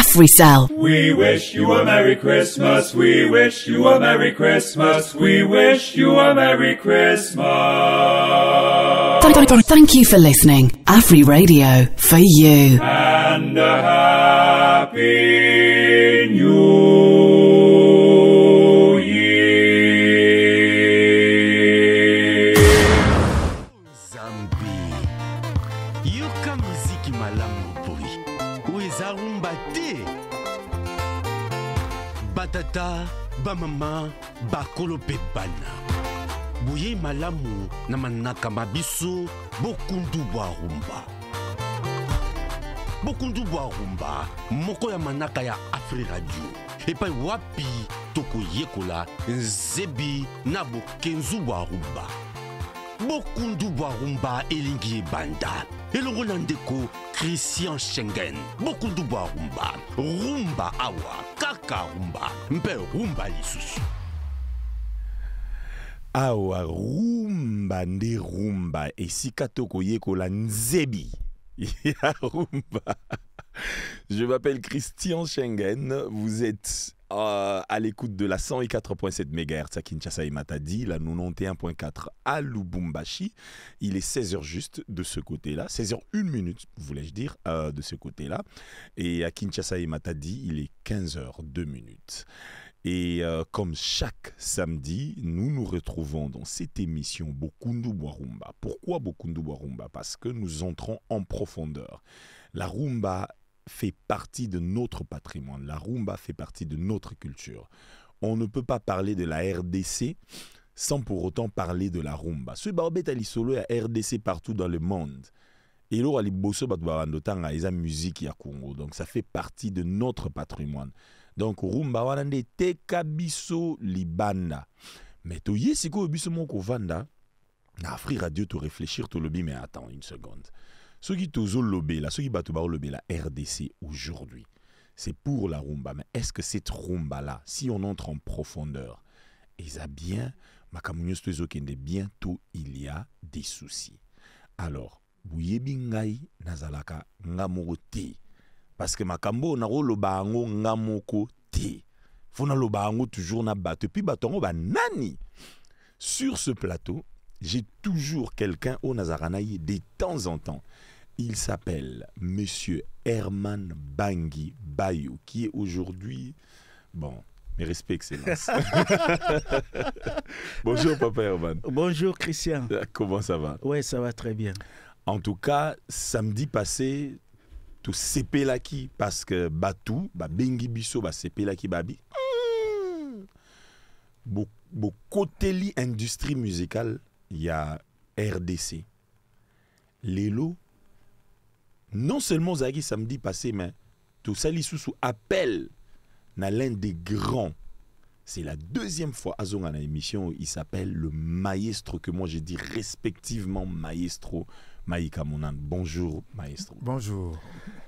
AfriCell. We wish you a Merry Christmas. We wish you a Merry Christmas. We wish you a Merry Christmas. Thank you for listening. Afri Radio for you. And a Happy New Year. Zambi, yoka muziki malamu boy. Ueza rumba te. Batata, bamama, bakolo pe bana. Bouye malamu na manaka mabiso bokundu bwa rumba. Bokundu bwa rumba moko ya manaka ya Afri Radio. Epai wapi toko yekola nzebi na bokenzu bwa rumba. Bokundu bwa rumba elingi banda. Elongo na ndeko Christian Schengen. Bokundu bwa rumba. Rumba awa kaka rumba. Mpe rumba lisusu. Awa rumba nde rumba esika toko yekola nzebi ya rumba. Je m'appelle Christian Schengen, vous êtes à l'écoute de la 104.7 MHz à Kinshasa et Matadi, la 91.4 à Lubumbashi. Il est 16h juste de ce côté-là, 16h01, voulais-je dire, de ce côté-là. Et à Kinshasa et Matadi, il est 15h02. Et comme chaque samedi, nous nous retrouvons dans cette émission Bokundu Bwa Rumba. Pourquoi Bokundu Bwa Rumba? Parce que nous entrons en profondeur. La rumba fait partie de notre patrimoine. La rumba fait partie de notre culture. On ne peut pas parler de la RDC sans pour autant parler de la rumba. Ce barbet ali solo ya RDC partout dans le monde. Et là, ali bosso batoubarandotanga eza musique ya Congo. Donc ça fait partie de notre patrimoine. Donc rumba wana nde teka biso libanda. Mais to yesiko biso moko vanda na Afri Radio to réfléchir to lobby, mais attends une seconde. Ceux qui tozo lobé là, ceux qui battu lobé la RDC aujourd'hui, c'est pour la rumba. Mais est-ce que cette rumba là, si on entre en profondeur, ça bien makamunios tozo kende bientôt il y a des soucis. Alors, buyebingai nazalaka ngamorote. Parce que makambo na loba ngo ngamoko te. Fona loba ngo toujours na bateau puis batongo ba nani. Sur ce plateau, j'ai toujours quelqu'un au Nazaranaï de temps en temps. Il s'appelle Monsieur Herman Bangui Bayou, qui est aujourd'hui... Bon, mes respects, excellence. Bonjour, Papa Herman. Bonjour, Christian. Comment ça va? Oui, ça va très bien. En tout cas, samedi passé, tout sepelaki, parce que Batou, Bengi Bisso, sepelaki Babi. Côté li industrie musicale, il y a RDC. Lélo, non seulement Zagi samedi passé, mais tout ça, sous appel na l'un des grands. C'est la deuxième fois à Zonga émission, il s'appelle le maestro, que moi je dis respectivement maestro Maïka Monan. Bonjour maestro. Bonjour.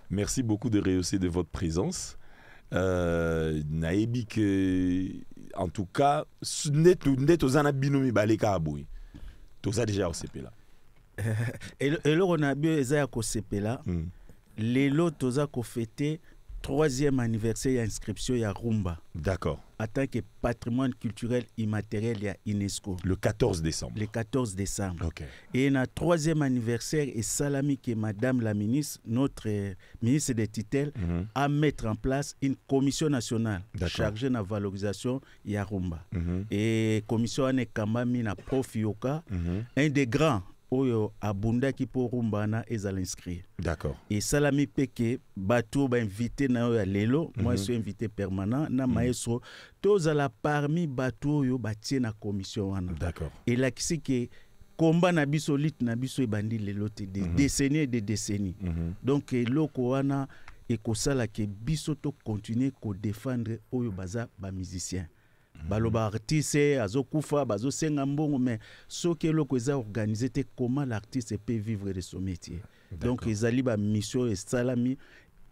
Merci beaucoup de rehausser de votre présence. Naebi que en tout cas net aux anabinomi baleka aboui tout ça déjà au CP là et le on a bien ezaya ko CP là les lots toza ko fêter 3e anniversaire inscription ya rumba. D'accord. En tant que patrimoine culturel immatériel ya UNESCO. Le 14 décembre. Le 14 décembre. OK. Et na 3e anniversaire et salami que madame la ministre, notre ministre des tutelles, à mettre en place une commission nationale chargée de la valorisation ya rumba. Et commission ane kamami na prof Yoka, un des grands oyo abunda ki po rumba na ezal inscrit. D'accord. Et salami peke bato ba invité na ya lelo, moi je suis invité permanent na maestro tous à la parmi bato yo batie na commission wana. D'accord. Et là qui que combat na biso lit na biso e bandi lelo te des décennies et des décennies. Donc loko wana e ko sala ke biso to continuer ko défendre oyo baza ba musicien. Baloba artiste azokufa bazo senga mbongo mais ce que loko eza organisé te comment l'artiste peut vivre de son métier. Donc ezali ba mission et salami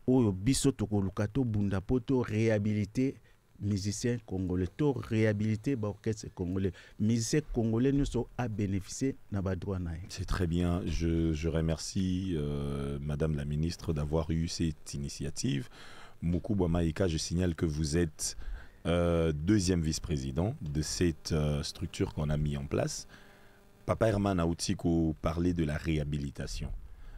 oyo biso to ko lukato bunda poto réhabiliter musiciens congolais, to réhabiliter ba orchestre congolais, musiciens congolais nous sont à bénéficier na ba droit na. C'est très bien, je remercie madame la ministre d'avoir eu cette initiative. Mukubwa Maïka, je signale que vous êtes deuxième vice-président de cette structure qu'on a mis en place. Papa Herman a aussi parlé de la réhabilitation.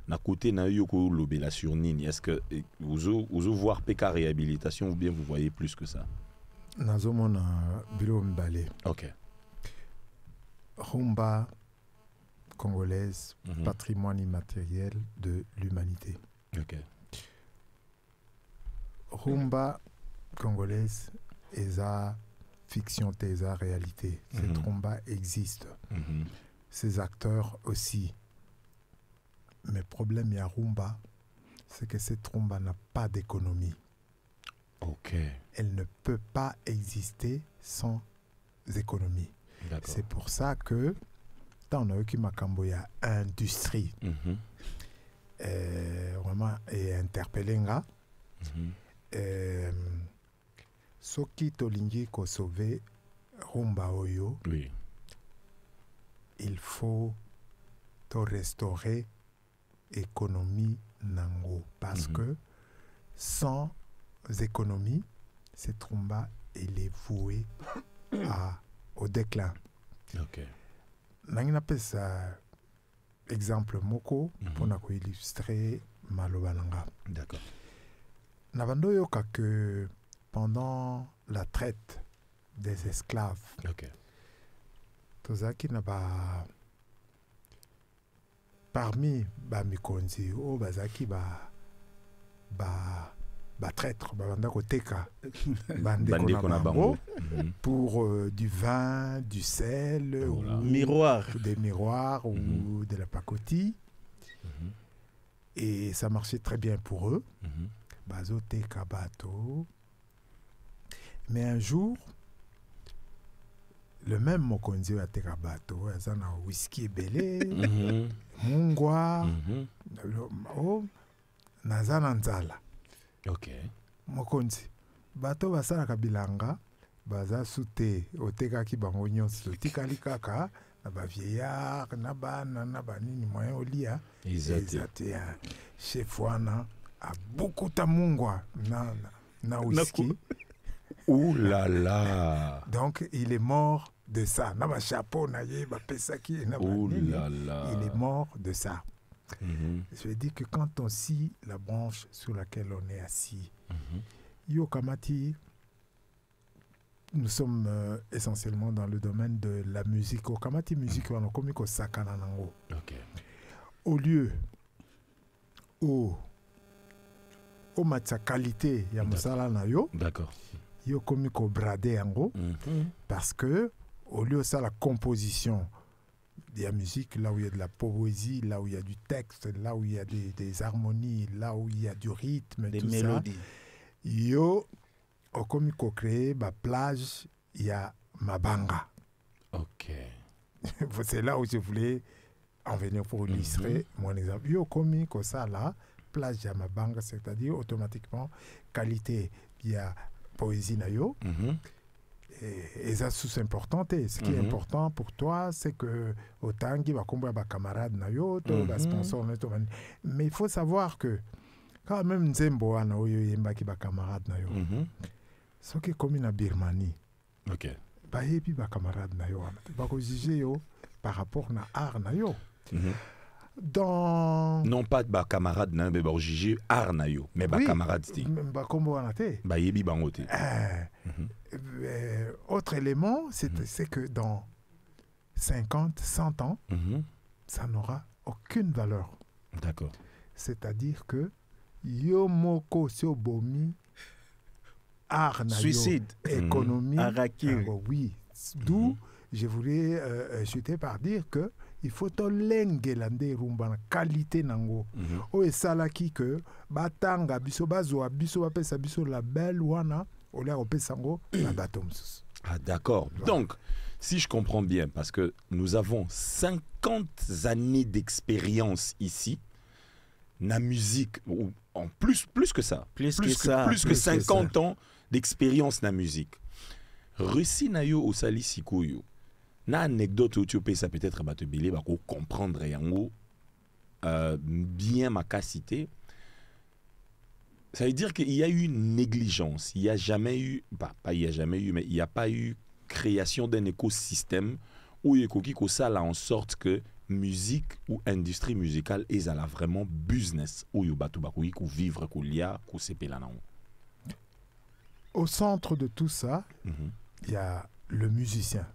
Na côté na yoko lobela sur Nini, est-ce que vous voir PK réhabilitation ou bien vous voyez plus que ça? Nazomona bureau mbale. OK. Rumba congolaise, patrimoine immatériel de l'humanité. OK. Rumba congolaise est à fiction, est à réalité. Cette rumba existe. Ces acteurs aussi. Mais le problème, il y a rumba, c'est que cette rumba n'a pas d'économie. OK. Elle ne peut pas exister sans économie. C'est pour ça que dans le Makambo, il y a industrie. Vraiment, et interpellé. Soki tolingi ko sauver rumba oyo. Oui. Il faut te restaurer économie nango parce que sans économie, cette rumba elle est vouée au déclin. OK. Nangina pesa exemple moko pour illustrer malobananga. D'accord. Nabando yoka que pendant la traite des esclaves, OK. tozaki na parmi ba mikonzi o bazaki ba traître banda koteka bande kona bango pour du vin, du sel, ou des miroirs ou de la pacotille. Et ça marchait très bien pour eux. Bazo teka bato. Mais un jour, le même Mokonzi a teka bato, il a whisky belé, mungwa, nazana nzala. OK. Mokonzi bato basala kabilanga baza sute oteka ki bango nyonso tikali kaka na ba vieillard na bana na banini moyen olia ezate chef wana a beaucoup ta mungwa na whisky. Ouh là là. Donc il est mort de ça. Na ba chapeau na ye ba pesaki na ba nini. Il est mort de ça. Je dis que quand on scie la branche sur laquelle on est assis, Yo Kamati, nous sommes essentiellement dans le domaine de la musique. Au Kamati musique, on a commis au Sakananango. Au lieu où matcha qualité ya musala na yo. D'accord. Yo commis au bradé ango parce que au lieu ça la composition de la musique, là où il y a de la poésie, là où il y a du texte, là où il y a des harmonies, là où il y a du rythme, des tout mélodies. Ça. Yo, comme il créé ma plage, il y a Mabanga. OK. C'est là où je voulais en venir pour illustrer mon exemple. Yo, comme ça là, plage il y a Mabanga, c'est-à-dire automatiquement qualité, il y a poésie na yo. Et ça c'est important. Ce qui est important pour toi, c'est que autant qu'il va combattre ba camarade na yo, ba sponsor na yo. Mais il faut savoir que quand même Nzembo ana oyo yemba ki ba camarade na yo. Ce qui est comme na Birmanie. OK. Ba yebi ba camarade na yo. Ba ko juger yo par rapport na art na yo. Dans non pas ba camarade na mais ba juger art na yo, mais ba camarade sti. Ba kombo wana te. Ba yebi bango te. Autre élément, c'est que dans 50, 100 ans, ça n'aura aucune valeur. D'accord. C'est-à-dire que Yomoko Siobomi, art na yo, suicide, économie, oui. D'où je voulais chuter par dire que il faut tolengelande rumba na qualité nango. O esalaki que batanga biso bazwa biso bapesa biso label wana. Ah d'accord. Donc, si je comprends bien, parce que nous avons 50 années d'expérience ici, la musique, ou en plus que ça, plus que 50 ans d'expérience dans la musique. Russi na yo osali sikoyo. Na anecdote où tu peux ça peut-être te belé ba ko comprendre yango bien ma capacité. Ça veut dire qu'il y a eu une négligence. Il n'y a jamais eu, pas il n'y a jamais eu, mais il n'y a pas eu création d'un écosystème où il y a ça là en sorte que musique ou industrie musicale est là vraiment business où il y a vivre Au centre de tout ça, il y a le musicien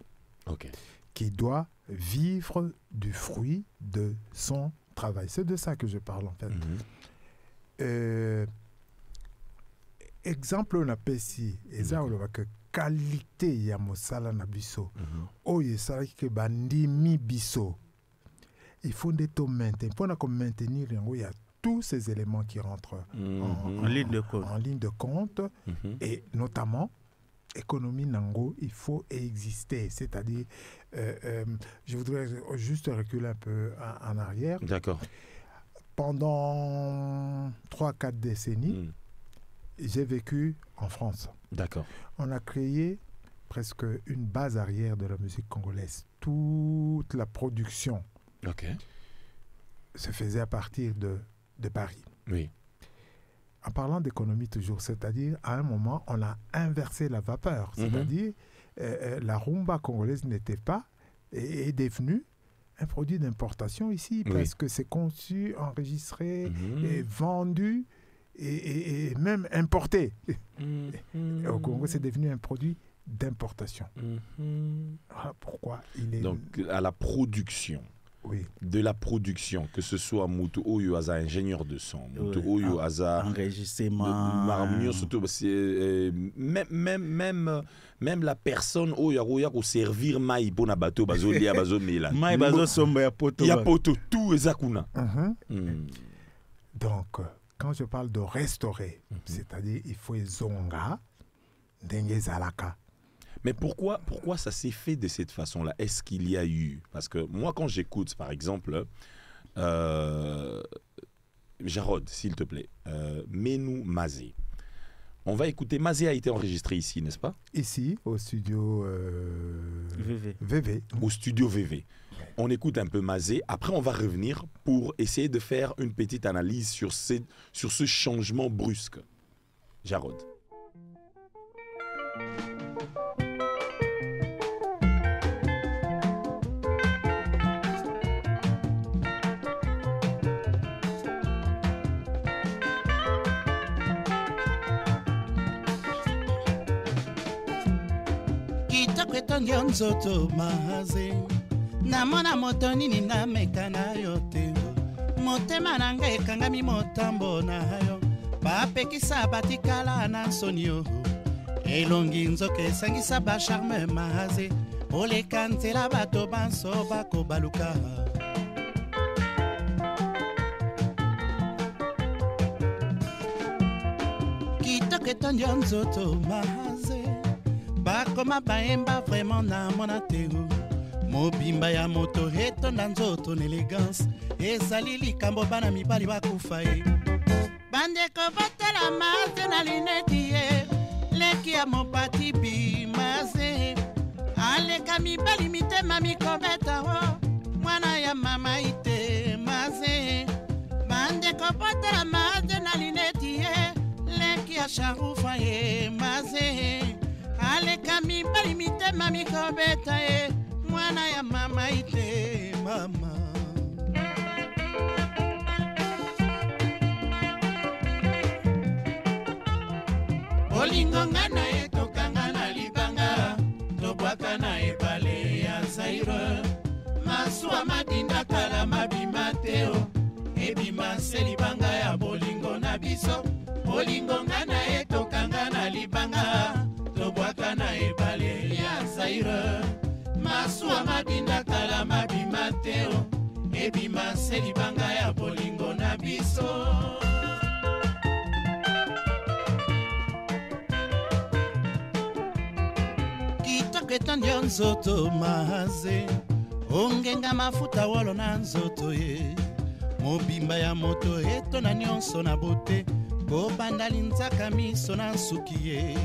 qui doit vivre du fruit de son travail. C'est de ça que je parle en fait. Exemple on appelle ici, que qualité ya mosala na biso. Oye sala ke bandi mi biso. Il faut maintenir. Pour maintenir, il y a tous ces éléments qui rentrent en ligne de compte. Et notamment, économie nango, il faut exister. C'est-à-dire, je voudrais juste reculer un peu en arrière. D'accord. Pendant 3-4 décennies, j'ai vécu en France. D'accord. On a créé presque une base arrière de la musique congolaise. Toute la production se faisait à partir de Paris. Oui. En parlant d'économie toujours, c'est-à-dire à un moment, on a inversé la vapeur. C'est-à-dire la rumba congolaise n'était pas et est devenue un produit d'importation ici parce que c'est conçu, enregistré, et vendu et même importé. Au Congo, c'est devenu un produit d'importation. Voilà pourquoi il est... Donc, à la production. Oui. De la production, que ce soit Moutou Oyo Aza ingénieur de son, Moutou Oyo Aza enregistrement, même la personne Oyo ko servir mai pour na bateau bazolia bazomela mai bazosomba ya poto tout ezakuna. Donc quand je parle de restaurer, c'est-à-dire il faut zonga dengue zalaka. Mais pourquoi ça s'est fait de cette façon-là? Est-ce qu'il y a eu... Parce que moi, quand j'écoute, par exemple, Jarod, s'il te plaît, mets-nous Mazé. On va écouter... Mazé a été enregistré ici, n'est-ce pas? Ici, au studio VV. Au studio VV. On écoute un peu Mazé. Après, on va revenir pour essayer de faire une petite analyse sur ce changement brusque. Jarod. Ndio nzoto maze namona moto nini nameka na yo te motema na ngai ekangami motambo na yo bapekisa batikala na nsoni yo elongi nzoka esangisa bacharme maze oleka nzela bato banso bakobaluka kitoko etondio nzoto maze bakoma baemba vraiment na mona teo mobimba ya moto etonda nzoto na elegance ezali likambo bana mibali bakufa ye bandeko botala maze na lineti ye leki ya mopati bimaze aleka mibali mitema mikobeta ho mwana ya mama ite maze bandeko botala maze na lineti ye leki ya sharufa ye maze aleka mibali mitema mikobeta ye mwana ya mama ite mama olingo ngana ye tokanga na libanga tobwaka na ebale ya Zaire masuwa madinda kala mabima teo ebima se libanga ya bolingo na biso olingo ngana ye tokanga na libanga tobwaka na ebale ya Zaire masuwa madinda kala mabima teo ebima se libanga ya bolingo na biso kitoko etondio nzoto maze ongenga mafuta wolo na nzoto ye mobimba ya moto etona nyonso na bote kobanda linzaka miso na nsuki ye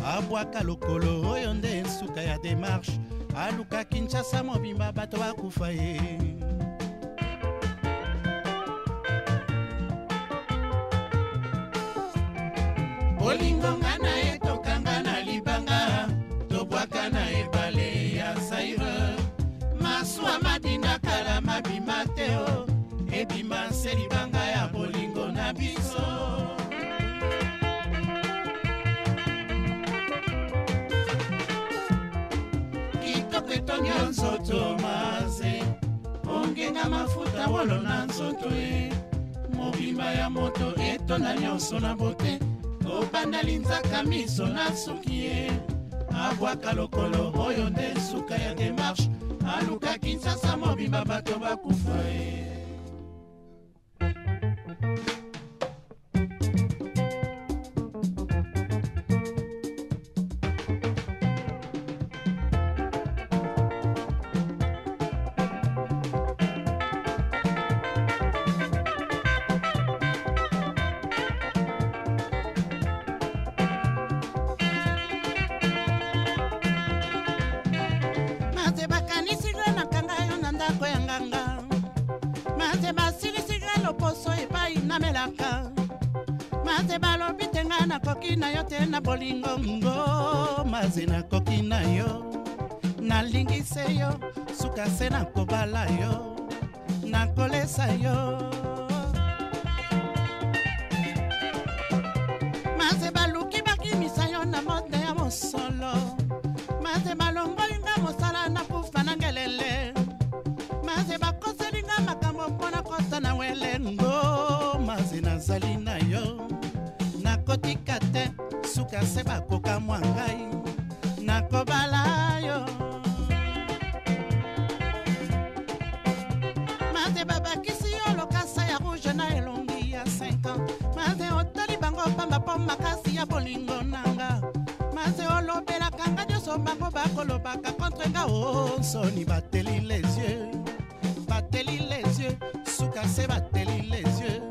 abwaka lokolo oyo nde nsuka ya démarche aluka Kinshasa mobimba bato bakufa ye bolingo nga na ye tokanga na libanga tobwaka na ebale ya Zaire masuwa madinda kala mabima te o ebima se libanga ya bolingo na biso kitoko etongia nzoto maze ongenga mafuta wolo na nzoto e mobimba ya moto etonda nyonso na bote obanda linzaka miso na suki ye abwaka lokolo oyo nde suka ya demarshe aluka Kinshasa mobimba bato bakufa ye maze balobi te nga nakoki na yo te na bolingo ngo maze nakoki na yo nalingise yo suka se nakobala yo nakolesa yo maze baluki bakimisa yo na mode ya mosolo maze balongoli nga mosala nakufa na ngelele maze bakoseli nga makambo mpona kota na welengo maze nazali na yo nakotika te suka se bakoka mwa ngai nakobala yo maze babakisi yo lokasa ya rouge na elongi ya 5 ans maze otali bango pamba po makasi ya bolingo nanga maze olobelaka nga nyonso bango bakolobaka contre nga soni bateli les yeux bateli les yeux suka se bateli les yeux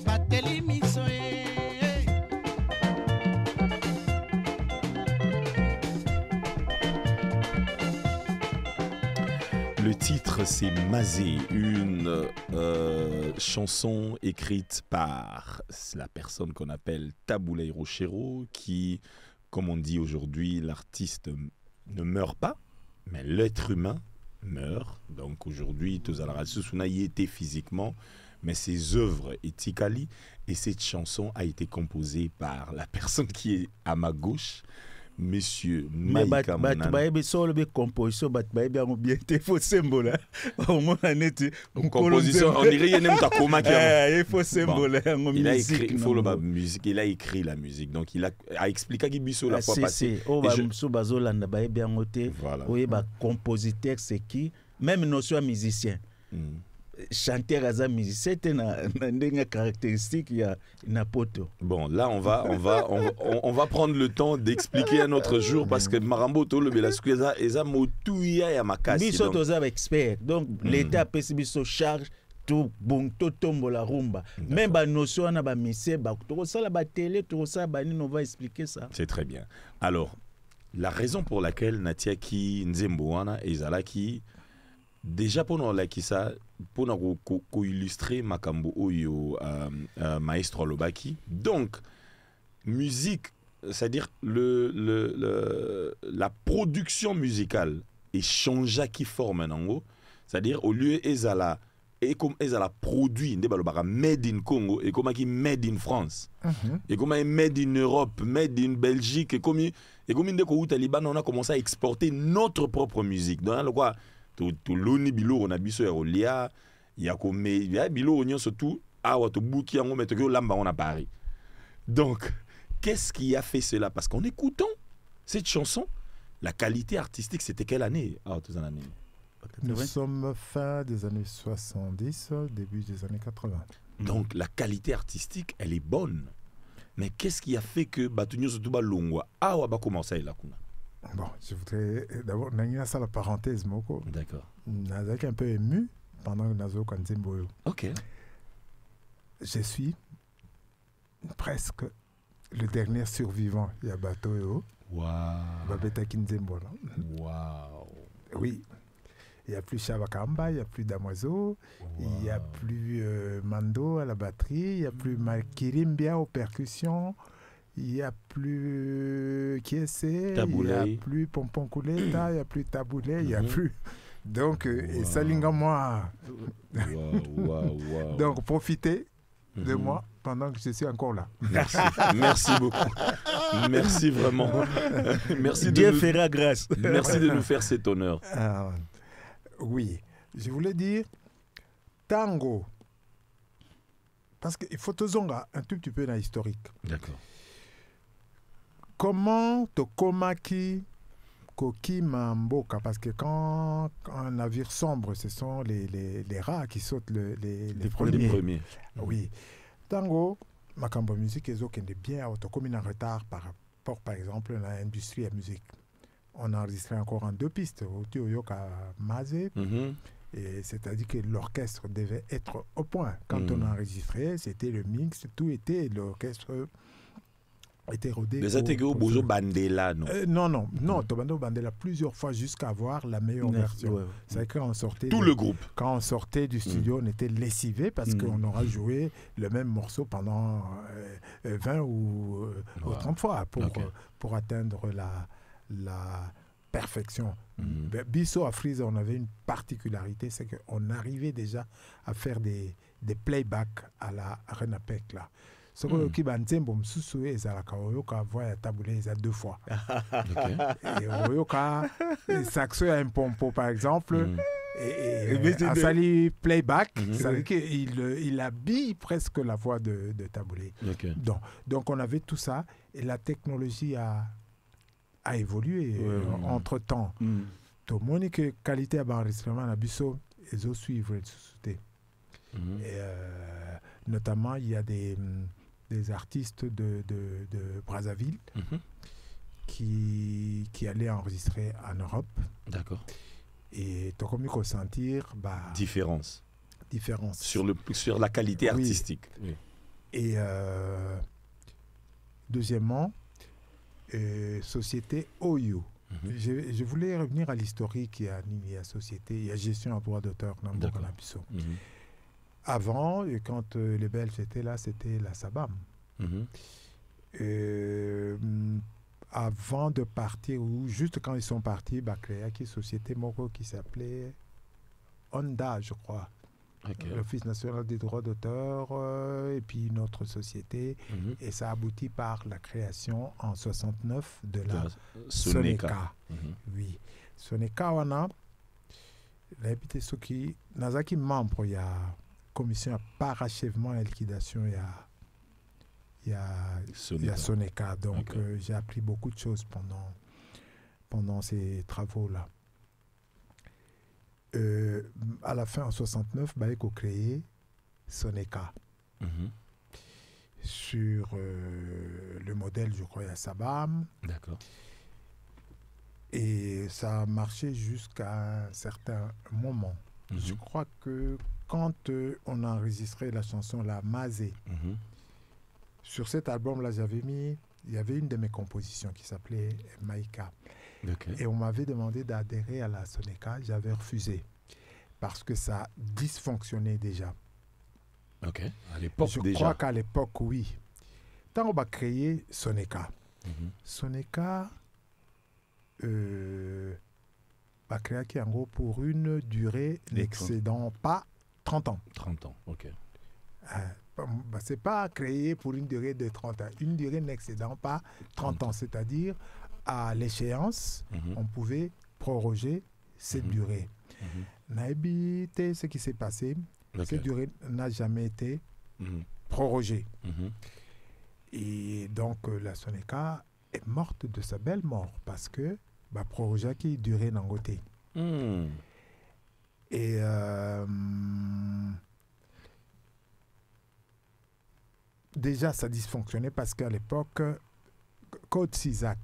bateli miso ye Le titre c'est Mazé, une chanson écrite par la personne qu'on appelle Taboulay Rochero, qui, comme on dit aujourd'hui, l'artiste ne meurt pas, mais l'être humain meurt. Donc aujourd'hui, Tozala Suna y était physiquement, mais ses œuvres étaient Ali, et cette chanson a été composée par la personne qui est à ma gauche, Monsieur Maïka Monana. Composition, on dirait qu'il ta coma il faut symbole il a écrit, il faut le musique, il a écrit la musique, donc il a expliqué qu'il biso la fois passée. Voilà. Compositeur c'est qui, même notion musicien. Chanteur à musicien, c'est une caractéristique na poto. Bon, là on va prendre le temps d'expliquer un autre jour parce que Marambo to le belaskueza eza motuya ya makasi. Biso toza expert. Donc l'état pesi biso charge tout bon to tombo la rumba. Même ba notion na ba mise ba to ça la ba télé to ça ba ni on va expliquer ça. C'est très bien. Alors, la raison pour laquelle Natiaki Nzemboana et Zalaki déjà pendant la kisa pour illustrer Makambo Oyo maestro Lobaki. Donc musique, c'est-à-dire la production musicale et changea qui forme un ango, c'est-à-dire au lieu ezala et comme ezala produit made in Congo et comme qui made in France et comme made in Europe, made in Belgique et comme ndeko Taliban on a commencé à exporter notre propre musique. Donc le quoi tout l'oni bilo on a biso ya olia ya comme ya bilo on surtout awa to buki yango metoko lamba on a Paris. Donc qu'est-ce qui a fait cela? Parce qu'en écoutant cette chanson, la qualité artistique c'était quelle année? Nous sommes fin des années 70, début des années 80. Donc la qualité artistique elle est bonne. Mais qu'est-ce qui a fait que Batunyo Sotuba Longwa awa ba commencer là kuna? Bon, je voudrais d'abord n'ayez ça la parenthèse moko. D'accord. Nazak un peu ému pendant que Nazo Kanzimboyo. OK. Je suis presque le dernier survivant ya bateau. Wow. Babeta Kinzimbola. Wow. Oui. Il n'y a plus Chavakamba, il n'y a plus Damoiseau, il n'y a plus Mando à la batterie, il n'y a plus Makirimbia aux percussions, il n'y a plus qui c'est, il Taboulé. n'y a plus Pompon Kouleta, il n'y a plus Taboulé, il n'y a plus. Donc, et Salinga, moi. Wow. Donc, profitez de moi pendant que je suis encore là. Merci, merci beaucoup. Merci vraiment. Merci Dieu fera grâce. Merci de nous faire cet honneur. Oui, je voulais dire tango. Parce qu'il faut te zonga un tout petit peu dans l'historique. D'accord. Comment te komaki koki mamboka? Parce que quand un navire sombre, ce sont les rats qui sautent les premiers. Les premiers. Oui. Tango, makambo musique, ils ont bien autocommune en retard par rapport, par exemple, à l'industrie de la musique. On a enregistré encore en 2 pistes, au Yoka Mazé. Et c'est-à-dire que l'orchestre devait être au point. Quand on a enregistré, c'était le mix, tout était, l'orchestre était rodé. Les Atégo Bozo Bandela, non? Non, Tobando Bandela plusieurs fois jusqu'à avoir la meilleure version. Ouais. C'est quand on sortait. Tout le groupe. Quand on sortait du studio, on était lessivé parce qu'on aura joué le même morceau pendant 20 ou 30 fois pour atteindre la perfection. Bisso à Freeze, on avait une particularité, c'est qu'on arrivait déjà à faire des playbacks à la Renapec là. Ce qui va nzembo msusu ezalaka oyoka voix ya taboulé eza 2 fois. Et oyoka saxo ya impompo par exemple et Asali playback, ça veut dire qu'il habille presque la voix de taboulé. Donc on avait tout ça et la technologie a évolué entre temps. Tout le monde que qualité d'enregistrement na biso ezo suivre notamment il y a des artistes de Brazzaville qui allaient enregistrer en Europe. D'accord. Et tu as comme ressentir différence sur la qualité artistique. Oui. Et deuxièmement, société Oyo. Je voulais revenir à l'historique. Il y a société, il y a gestion à droit d'auteur dans le Canabiso. Avant, et quand les Belges étaient là, c'était la Sabam. Avant de partir, ou juste quand ils sont partis, créé une société Moko qui s'appelait Honda, je crois. L'Office national des droits d'auteur, et puis une autre société. Et ça aboutit par la création en 69 de la Soneka. Oui. Soneka, on a l'habité ce qui, Nazaki membre, il y a commission à parachèvement et liquidation, il y a Soneka. Donc j'ai appris beaucoup de choses pendant ces travaux-là. À la fin, en 69, Baeko a créé Soneka. Sur le modèle, je crois, à Sabam. D'accord. Et ça a marché jusqu'à un certain moment. Je crois que quand on a enregistré la chanson La Mazé, sur cet album-là, il y avait une de mes compositions qui s'appelait Maïka. Et on m'avait demandé d'adhérer à la Soneka, j'avais refusé parce que ça dysfonctionnait déjà. À l'époque déjà. Je crois qu'à l'époque, oui. Quand on va créer Soneka, Soneka va créer en gros pour une durée n'excédant pas 30 ans. 30 ans, ok. C'est pas créé pour une durée de 30 ans. Une durée n'excédant pas 30 ans. C'est-à-dire, à l'échéance, on pouvait proroger cette durée. Naïbité, ce qui s'est passé, cette durée n'a jamais été prorogée. Et donc, la Soneka est morte de sa belle mort parce que proroger qui durait dans le côté. Et déjà, ça dysfonctionnait parce qu'à l'époque, code CISAC,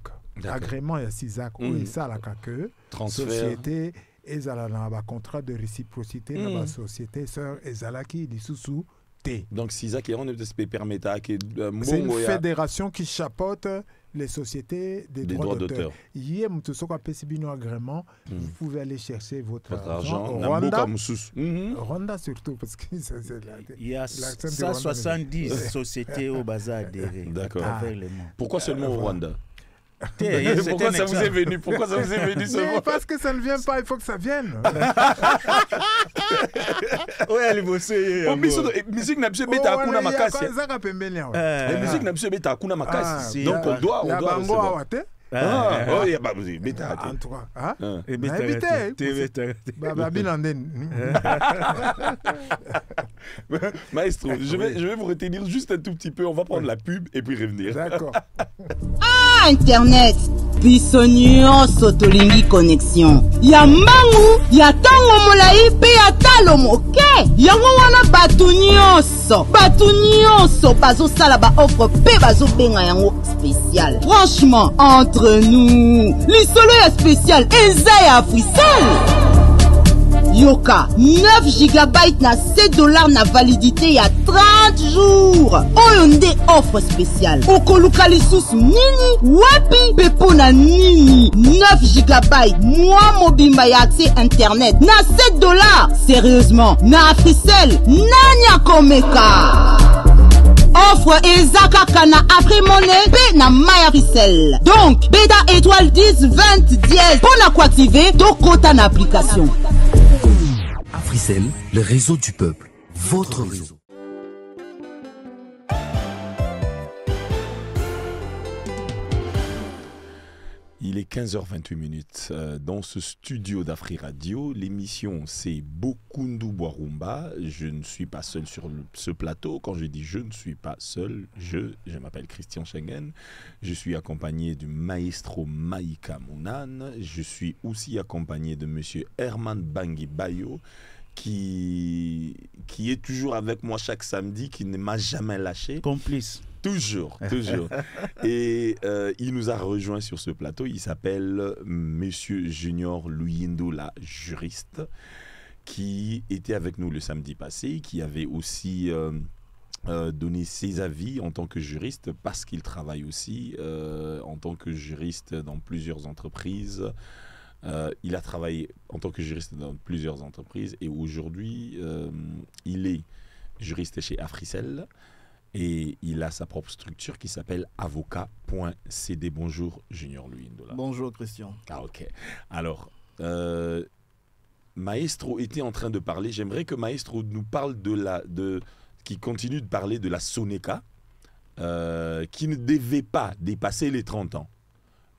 agrément et CISAC, où ça la que société, et un contrat de réciprocité dans la société, sœur et Zalaki, les sous T. Donc CISAC, on ne peut permettre que c'est une fédération qui chapeaute les sociétés des Des droits droits d'auteur. d'auteur. Hier, Mutosoko Pesibino agrément, vous pouvez aller chercher votre argent au na Rwanda. mboka mosusu. Rwanda surtout, parce que Il y a l'accent du 170 sociétés au bazar adhérées à D'accord. travers le monde. Pourquoi seulement au Rwanda? C'est Pourquoi un ça vous est exemple. venu? Pourquoi ça vous est venu Mais seulement? parce que ça ne vient pas, il faut que ça vienne. Ouais, les bossés. Oh, musique n'a pas beta akuna makasi. Zaka pembeni awa. La musique n'a pas beta akuna Ah, makasi. si, Donc on doit Ya bango recevoir. awa te. Ah, oh, il y a pas musique beta. En tout cas, hein? Éviter. Maestro, je vais vous retenir juste un tout petit peu. On va prendre la pub et puis revenir. D'accord. Internet biso nyonso tolingi connexion ya mbangu ya ntango molai mpe ya talo moke yango wana bato nyonso bazosala baoffre mpe bazobenga yango spécial. Franchement, entre nous lisolo ya spécial eza ya Africell. Yoka 9 GB na $7 na validité ya 30 jours. Oyo nde offre spéciale. Okoluka lisusu nini? Wapi pepo na nini? 9 GB mois mobimba ya accès internet na $7. Sérieusement, na Africell nani akomeka? Offre ezakaka na après monnaie pe na My Africell. Donc, beta étoile 10 20 10 pour na activer to kota na application. Africell, le réseau du peuple, votre réseau. Il est 15h28 dans ce studio d'Afri Radio. L'émission, c'est Bokundu Boarumba. Je ne suis pas seul sur ce plateau. Quand je dis je ne suis pas seul, je m'appelle Christian Schengen. Je suis accompagné du maestro Maïka Mounan. Je suis aussi accompagné de monsieur Herman Bangui Bayo, qui est toujours avec moi chaque samedi, qui ne m'a jamais lâché. Complice. Toujours. Et il nous a rejoint sur ce plateau. Il s'appelle Monsieur Junior Luyindola, juriste, qui était avec nous le samedi passé, qui avait aussi donné ses avis en tant que juriste, parce qu'il travaille aussi en tant que juriste dans plusieurs entreprises. Il a travaillé en tant que juriste dans plusieurs entreprises et aujourd'hui, il est juriste chez Africell. Et il a sa propre structure qui s'appelle avocat.cd. Bonjour, Junior Luyindola. Bonjour, Christian. Ah, ok. Alors, Maestro était en train de parler. J'aimerais que Maestro nous parle qui continue de parler de la Soneca, qui ne devait pas dépasser les 30 ans.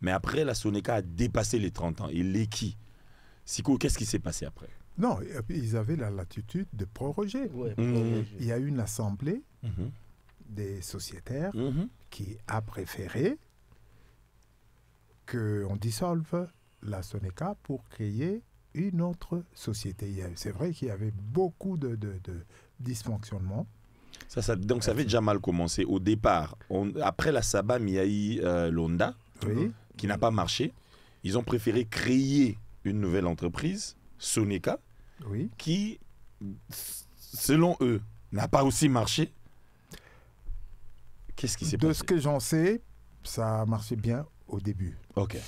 Mais après, la Soneca a dépassé les 30 ans. Et l'EKI, Siko, qu'est-ce qui s'est passé après? Non, ils avaient la latitude de proroger. Ouais, Il y a eu une assemblée des sociétaires qui a préféré qu'on dissolve la Soneca pour créer une autre société. C'est vrai qu'il y avait beaucoup de dysfonctionnements. Donc ça avait déjà mal commencé. Au départ, après la Sabam, il y a eu l'Onda, qui n'a pas marché. Ils ont préféré créer une nouvelle entreprise, Soneca, qui, selon eux, n'a pas aussi marché. Qu'est-ce qui s'est passé? De ce que j'en sais, ça marchait bien au début. Ok.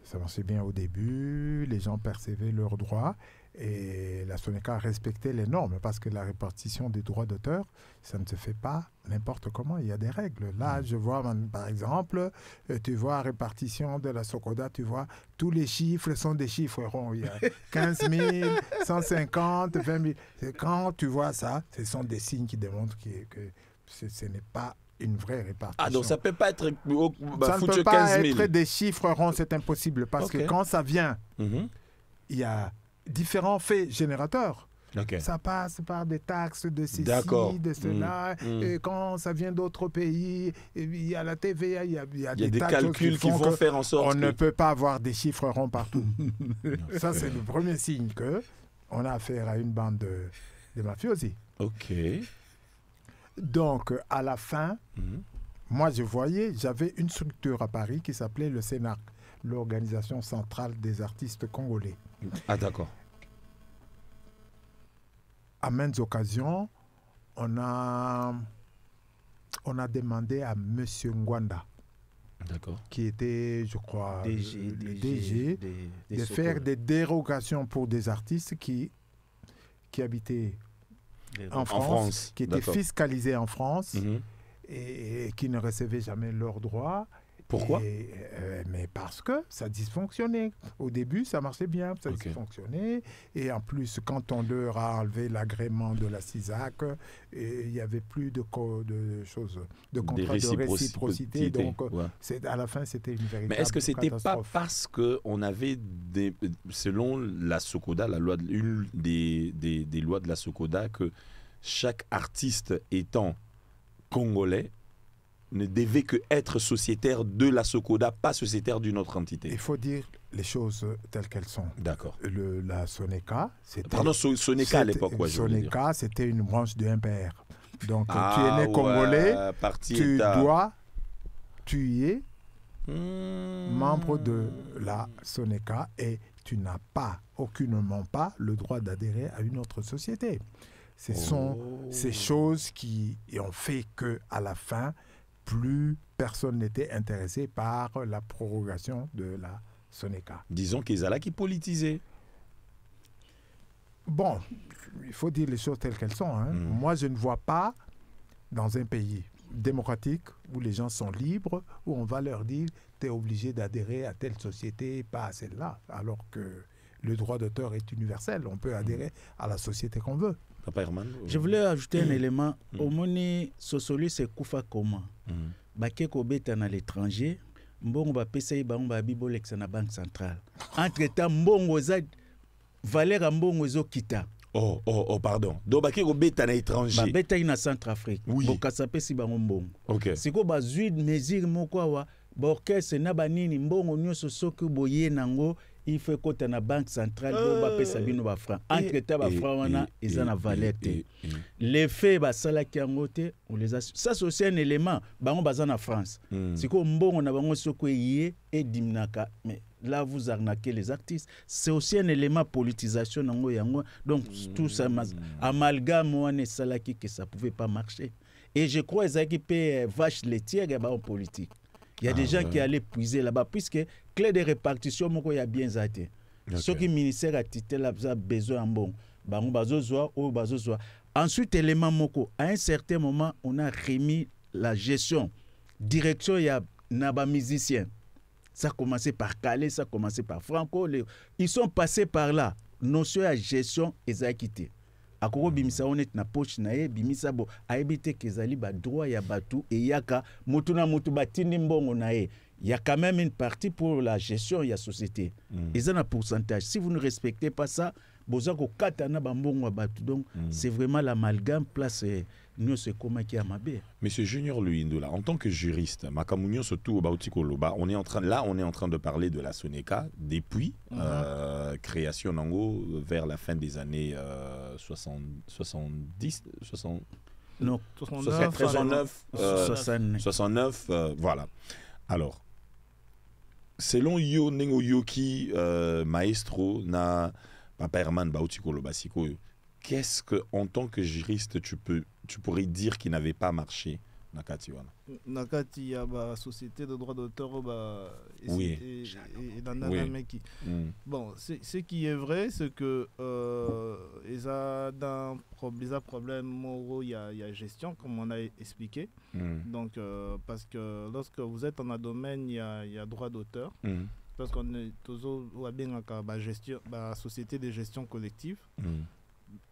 Ça marchait bien au début, les gens percevaient leurs droits et la Soneca respectait les normes parce que la répartition des droits d'auteur, ça ne se fait pas n'importe comment, il y a des règles. Là, je vois, par exemple, tu vois, répartition de la Sokoda, tu vois, tous les chiffres sont des chiffres ronds. Il y a 15 000, 150, 20 000. Quand tu vois ça, ce sont des signes qui démontrent que ce n'est pas une vraie répartition. Ah, donc ça ne peut pas être ça ne peut pas être des chiffres ronds, c'est impossible. Parce que quand ça vient, il y a différents faits générateurs. Ça passe par des taxes de ceci, de cela. Et quand ça vient d'autres pays, il y a la TVA, il y a des calculs qui vont faire en sorte on ne peut pas avoir des chiffres ronds partout. Ça, c'est le premier signe qu'on a affaire à une bande de mafiosi. Ok. Donc, à la fin, moi, j'avais une structure à Paris qui s'appelait le CENAC, l'Organisation centrale des artistes congolais. Ah, d'accord. À maintes occasions, on a demandé à M. Ngwanda qui était, je crois, le DG, de Sokol. faire des dérogations pour des artistes qui habitaient en France, qui étaient fiscalisés en France et qui ne recevaient jamais leurs droits. Pourquoi? Mais parce que ça dysfonctionnait. Au début, ça marchait bien, ça dysfonctionnait. Et en plus, quand on leur a enlevé l'agrément de la CISAC, il n'y avait plus de choses, de contrats de réciprocité. Donc, à la fin, c'était une véritable Mais est-ce que c'était pas catastrophe. parce qu'on avait, selon la SOCODA, une des lois de la SOCODA, que chaque artiste étant congolais ne devait que être sociétaire de la SOCODA, pas sociétaire d'une autre entité? Il faut dire les choses telles qu'elles sont. D'accord. La SONECA, c'était... Pardon, SONECA à l'époque, quoi, je voulais dire. SONECA, c'était une branche du MPR. Donc, tu es né congolais, tu es membre de la SONECA et tu n'as aucunement pas le droit d'adhérer à une autre société. Ce sont ces choses qui ont fait qu'à la fin, plus personne n'était intéressé par la prorogation de la SONECA. Disons qu'ils allaient qui politiser. Bon, il faut dire les choses telles qu'elles sont. Moi, je ne vois pas dans un pays démocratique où les gens sont libres, où on va leur dire tu es obligé d'adhérer à telle société, pas à celle-là, alors que le droit d'auteur est universel. On peut adhérer à la société qu'on veut. Papa Herman, je voulais ajouter un élément. Au moni Sosoli c'est Koufa comment Baké Kobeta à l'étranger, Mbongo ba PCI ba on bibolex na banque centrale. Entre-temps Mbongo za Valère Mbongo zo kita. Oh, pardon. Donc Baké Kobeta na étranger. Ba beta ina Centrafrique. Oui. Boka sape si ba Mbongo. OK. Siko ba zuid mesure moko wa borkese na banini Mbongo nyoso soki boye nango il faut que la banque centrale ba sabino ba franc entre ta ba franc wana ils en valeur. Les faits ba sala ki angote on les a ça c'est aussi un élément ba on bazan en France c'est que mbongo na bango soko yé et dimnaka mais là vous arnaquez les artistes c'est aussi un élément politisation nango yango donc tout ça amalgame wana sala ki que ça pouvait pas marcher et je crois ça qui paie vache laitière ba en politique. Il y a des gens qui allaient puiser là-bas, puisque clé de répartition, il y a bien zaté. Ceux qui ministère a tité là, besoin en bon. Ensuite, élément moko, à un certain moment, on a remis la gestion. Direction, il y a naba musicien. Ça a commencé par Calais, ça a commencé par Franco. Ils sont passés par là. Notion à gestion, ils ont quitté. Akoko bimisa onet na poche na ye bimisa bo aibite kezali ba droit ya batu et yaka mutuna mutu batindi mbongo na ye. Il y a quand même une partie pour la gestion de la société. Ils ont un pourcentage. Si vous ne respectez pas ça, vous avez katana bambongo batu. Donc c'est vraiment l'amalgame place nous c'est comment qui a mabé. Monsieur Junior Luindola, en tant que juriste, Makamunyo surtout on est en train de parler de la SONECA depuis création nango vers la fin des années 70 60 non 69 voilà. Alors selon yo nengo yoki maestro na Papa Herman Baoutikolo Basiko, qu'est-ce que en tant que juriste tu pourrais dire qui n'avait pas marché Nakati wana? Nakati ya ba société de droit d'auteur oui. et Meki. Bon, ce qui est vrai, c'est que ils ont des problèmes moraux, il y a gestion, comme on a expliqué. Donc, parce que lorsque vous êtes dans un domaine, il y a droit d'auteur. Parce qu'on est toujours bien en gestion, société de gestion collective.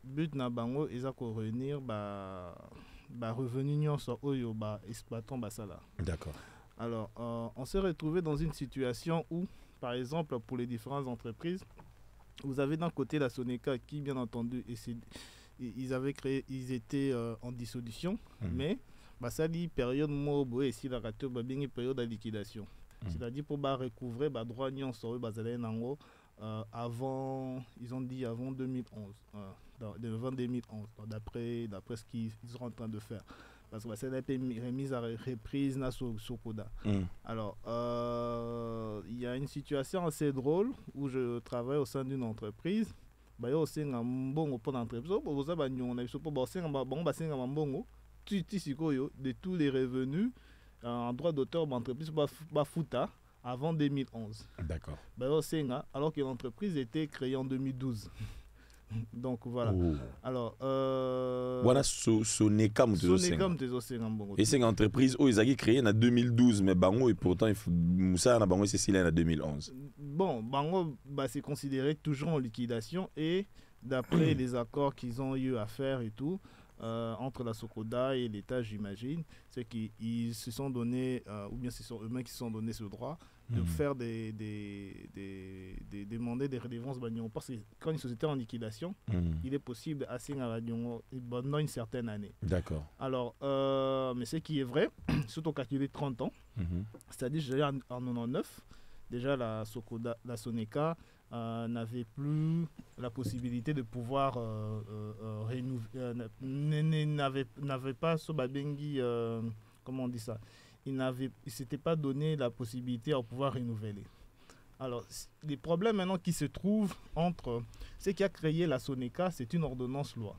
But na bango ils ont réunir revenu nyonso oyo exploitant basala. D'accord. Alors on s'est retrouvé dans une situation où par exemple pour les différentes entreprises vous avez d'un côté la SONECA qui bien entendu ils étaient en dissolution mais ça dit période mobo et si la ratio bien période de liquidation. C'est-à-dire pour recouvrer droit nyonso bazala nango avant, ils ont dit avant 2011, devant 2011, d'après ce qu'ils sont en train de faire. Parce que c'est la remise à reprise na Sokoda. Alors, il y a une situation assez drôle où je travaille au sein d'une entreprise. Il y a aussi un bon pour l'entreprise. De tous les revenus un droit d'auteur d'entreprise Bafuta avant 2011. D'accord. Alors que l'entreprise était créée en 2012. Donc voilà. Oh. Alors, voilà Soneka Mtezosenga. Et c'est une entreprise où ils ont créé en 2012, mais Bango et pourtant Moussa na Bango c'est en 2011. Bon, Bango c'est considéré toujours en liquidation et d'après les accords qu'ils ont eu à faire et tout entre la Sokoda et l'État, j'imagine, c'est qu'ils se sont donné, ou bien ce sont eux-mêmes qui se sont donné ce droit de faire demander des redevances Bagnon. Parce que quand une société est en liquidation, il est possible d'assigner à Bagnon pendant une certaine année. D'accord. Alors, mais ce qui est vrai, surtout calculé 30 ans, c'est-à-dire déjà en 99, déjà la Sokoda, la Soneka n'avait plus la possibilité de pouvoir renouveler, n'avait pas ce babengi, comment on dit ça, il ne s'était pas donné la possibilité de pouvoir renouveler. Alors, les problèmes maintenant qui se trouvent entre ce qui a créé la Soneka, c'est une ordonnance loi.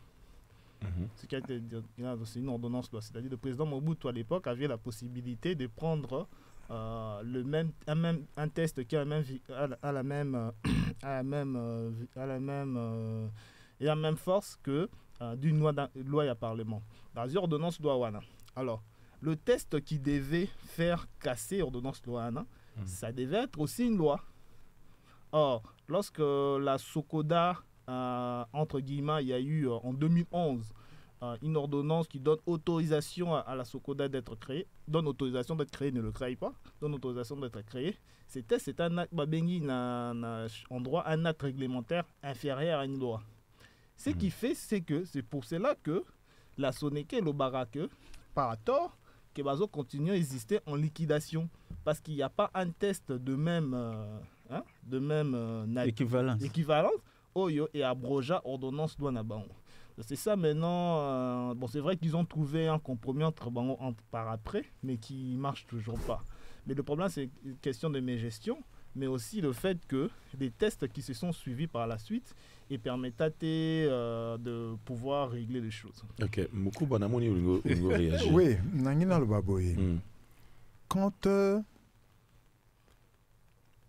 C'est une ordonnance loi, c'est-à-dire le président Mobutu à l'époque avait la possibilité de prendre un test qui a la même force que d'une loi à parlement. Dans l'ordonnance loi wana. Alors, le test qui devait faire casser l'ordonnance loi wana, ça devait être aussi une loi. Or, lorsque la Sokoda, entre guillemets, il y a eu en 2011 une ordonnance qui donne autorisation à la Sokoda d'être créée, donne autorisation d'être créée, ne le crée pas, donne autorisation d'être créée. C'est un acte, en droit, un acte réglementaire inférieur à une loi. Ce qui fait, c'est pour cela que la Soneka et le Barake, par tort, que Bazo continue à exister en liquidation. Parce qu'il n'y a pas un test de même équivalence. Oyo et abroja ordonnance douane bango. C'est ça maintenant. C'est vrai qu'ils ont trouvé un compromis entre bango par après, mais qui marche toujours pas. Mais le problème, c'est une question de mes gestions, mais aussi le fait que les tests qui se sont suivis par la suite et permettent de pouvoir régler les choses. Ok, Moukou Banamoni ou réagir. Oui, Nangina le Baboye. Quand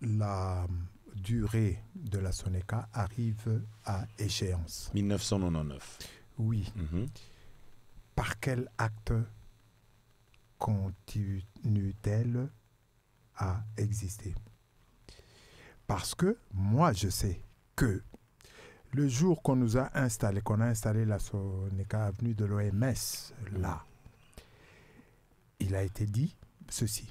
la durée de la Soneka arrive à échéance. 1999. Oui. Par quel acte continue-t-elle à exister? Parce que moi, je sais que le jour qu'on nous a installé, qu'on a installé la Soneka avenue de l'OMS, là, il a été dit ceci.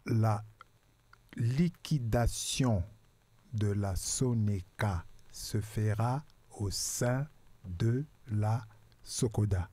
La liquidation de la Soneka se fera au sein de la Sokoda.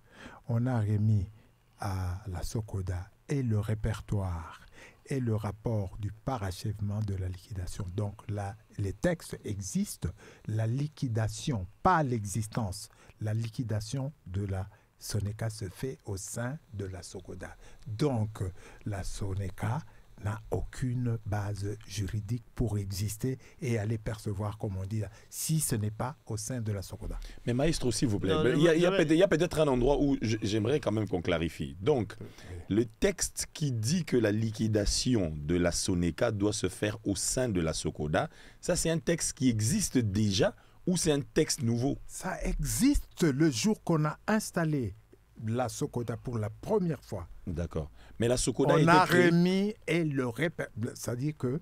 On a remis à la Sokoda et le répertoire et le rapport du parachèvement de la liquidation. Donc là, les textes existent, la liquidation, pas l'existence, la liquidation de la Soneka se fait au sein de la Sokoda. Donc la Soneka n'a aucune base juridique pour exister et aller percevoir, comme on dit, si ce n'est pas au sein de la Sokoda. Mais maestro, s'il vous plaît, il y a peut-être un endroit où j'aimerais quand même qu'on clarifie. Donc, le texte qui dit que la liquidation de la Soneka doit se faire au sein de la Sokoda, ça c'est un texte qui existe déjà ou c'est un texte nouveau? Ça existe le jour qu'on a installé la Sokoda pour la première fois. D'accord. Mais la Sokoda on a remis et le c'est-à-dire que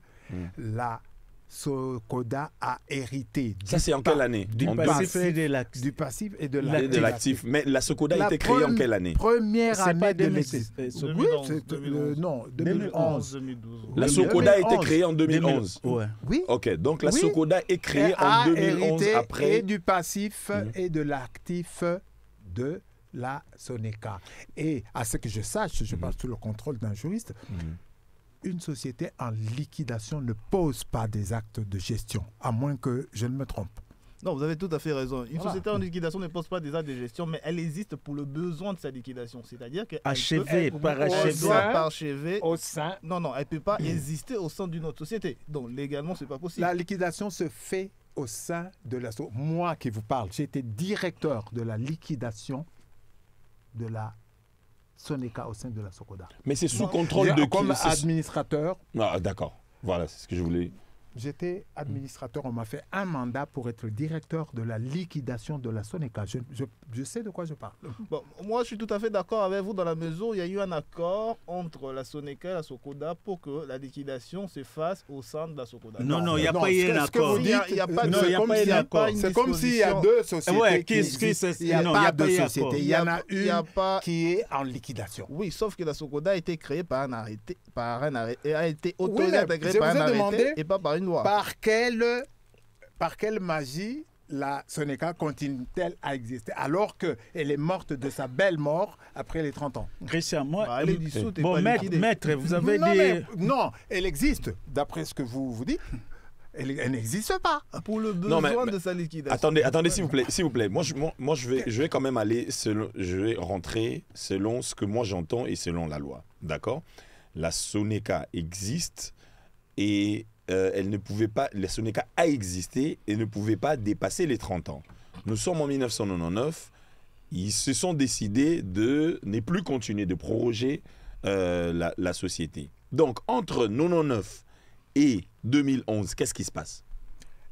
la Sokoda a hérité. Ça c'est en quelle année? Du passif et de l'actif. Mais la Sokoda a été créée en quelle année? Première année de l'existence. Oui, non, 2011. La Sokoda a été créée en 2011. Oui. Ok, donc la Sokoda est créée en 2011 après. Et du passif et de l'actif de la Soneka. Et à ce que je sache, je passe sous le contrôle d'un juriste, une société en liquidation ne pose pas des actes de gestion, à moins que je ne me trompe. Non, vous avez tout à fait raison. Une société en liquidation ne pose pas des actes de gestion, mais elle existe pour le besoin de sa liquidation. C'est-à-dire qu'elle parachever au sein. Non, elle ne peut pas exister au sein d'une autre société. Donc, légalement, ce n'est pas possible. La liquidation se fait au sein de la... Moi qui vous parle, j'étais directeur de la liquidation de la Soneca au sein de la Socoda. Mais c'est sous contrôle de qui? Comme administrateur. Ah, d'accord. Voilà, c'est ce que je voulais. J'étais administrateur, on m'a fait un mandat pour être directeur de la liquidation de la Soneca. Je sais de quoi je parle. Bon, moi, je suis tout à fait d'accord avec vous dans la mesure où il y a eu un accord entre la Soneca et la Socoda pour que la liquidation se fasse au sein de la Socoda. Non, il n'y a pas eu un accord. Il n'y a pas de C'est comme s'il y a deux sociétés. Ouais, il n'y a pas deux sociétés. Il y en a une qui est en liquidation. Oui, sauf que la Socoda a été créée par un arrêté, et a été autorisée à être créée par un arrêté et pas par une loi. Par quelle magie la Soneca continue-t-elle à exister alors qu'elle est morte de sa belle mort après les 30 ans? Christian, moi, elle est dissoute et bon, pas liquidée. maître, vous avez non, elle existe, d'après ce que vous dites. Elle n'existe pas. Pour le besoin de sa liquidation. Attendez, s'il vous plaît. Moi, je vais quand même aller je vais rentrer selon ce que moi j'entends et selon la loi. D'accord? La Soneca existe et elle ne pouvait pas, la Soneca a existé et ne pouvait pas dépasser les 30 ans. Nous sommes en 1999, ils se sont décidés de ne plus continuer de proroger la société. Donc, entre 1999 et 2011, qu'est-ce qui se passe?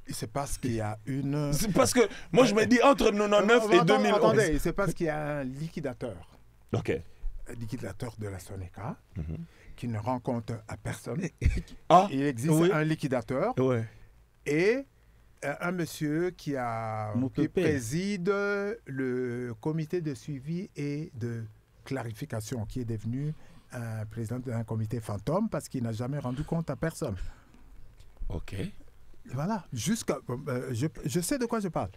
Il se passe qu'il y a une... C'est parce que, moi je me dis, entre 1999 et 2011... Attendez, il se passe qu'il y a un liquidateur. Ok. Un liquidateur de la Soneca. Qui ne rend compte à personne. Il existe un liquidateur et un monsieur qui préside le comité de suivi et de clarification, qui est devenu un président d'un comité fantôme parce qu'il n'a jamais rendu compte à personne. Ok. Voilà, je sais de quoi je parle.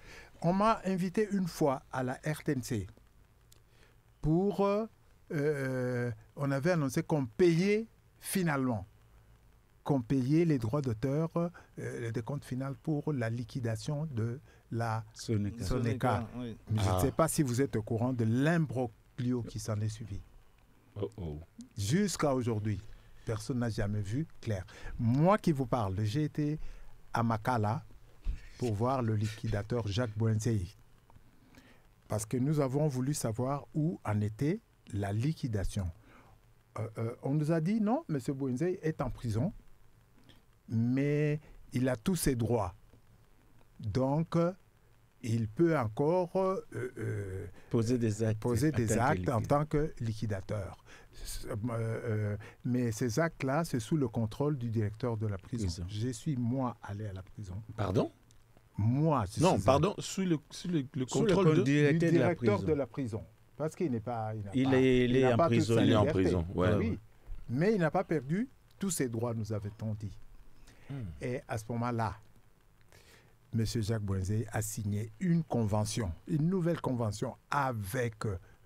On m'a invité une fois à la RTNC pour... on avait annoncé qu'on payait finalement, les droits d'auteur, le décompte final pour la liquidation de la Soneca. Oui. Mais je ne sais pas si vous êtes au courant de l'imbroglio qui s'en est suivi. Jusqu'à aujourd'hui, personne n'a jamais vu clair. Moi qui vous parle, j'ai été à Makala pour voir le liquidateur Jacques Bouenzei. Parce que nous avons voulu savoir où en était la liquidation. On nous a dit non, M. Bouenzei est en prison, mais il a tous ses droits. Donc, il peut encore poser des actes en tant que liquidateur. Mais ces actes-là, c'est sous le contrôle du directeur de la prison. Je suis, moi, allé à la prison. Pardon? Moi, sous le contrôle du directeur de la prison. Parce qu'il n'est pas... Il est en prison. Il est en prison, oui. Mais il n'a pas perdu tous ses droits, nous avait-on dit. Et à ce moment-là, M. Jacques Bouenzei a signé une nouvelle convention avec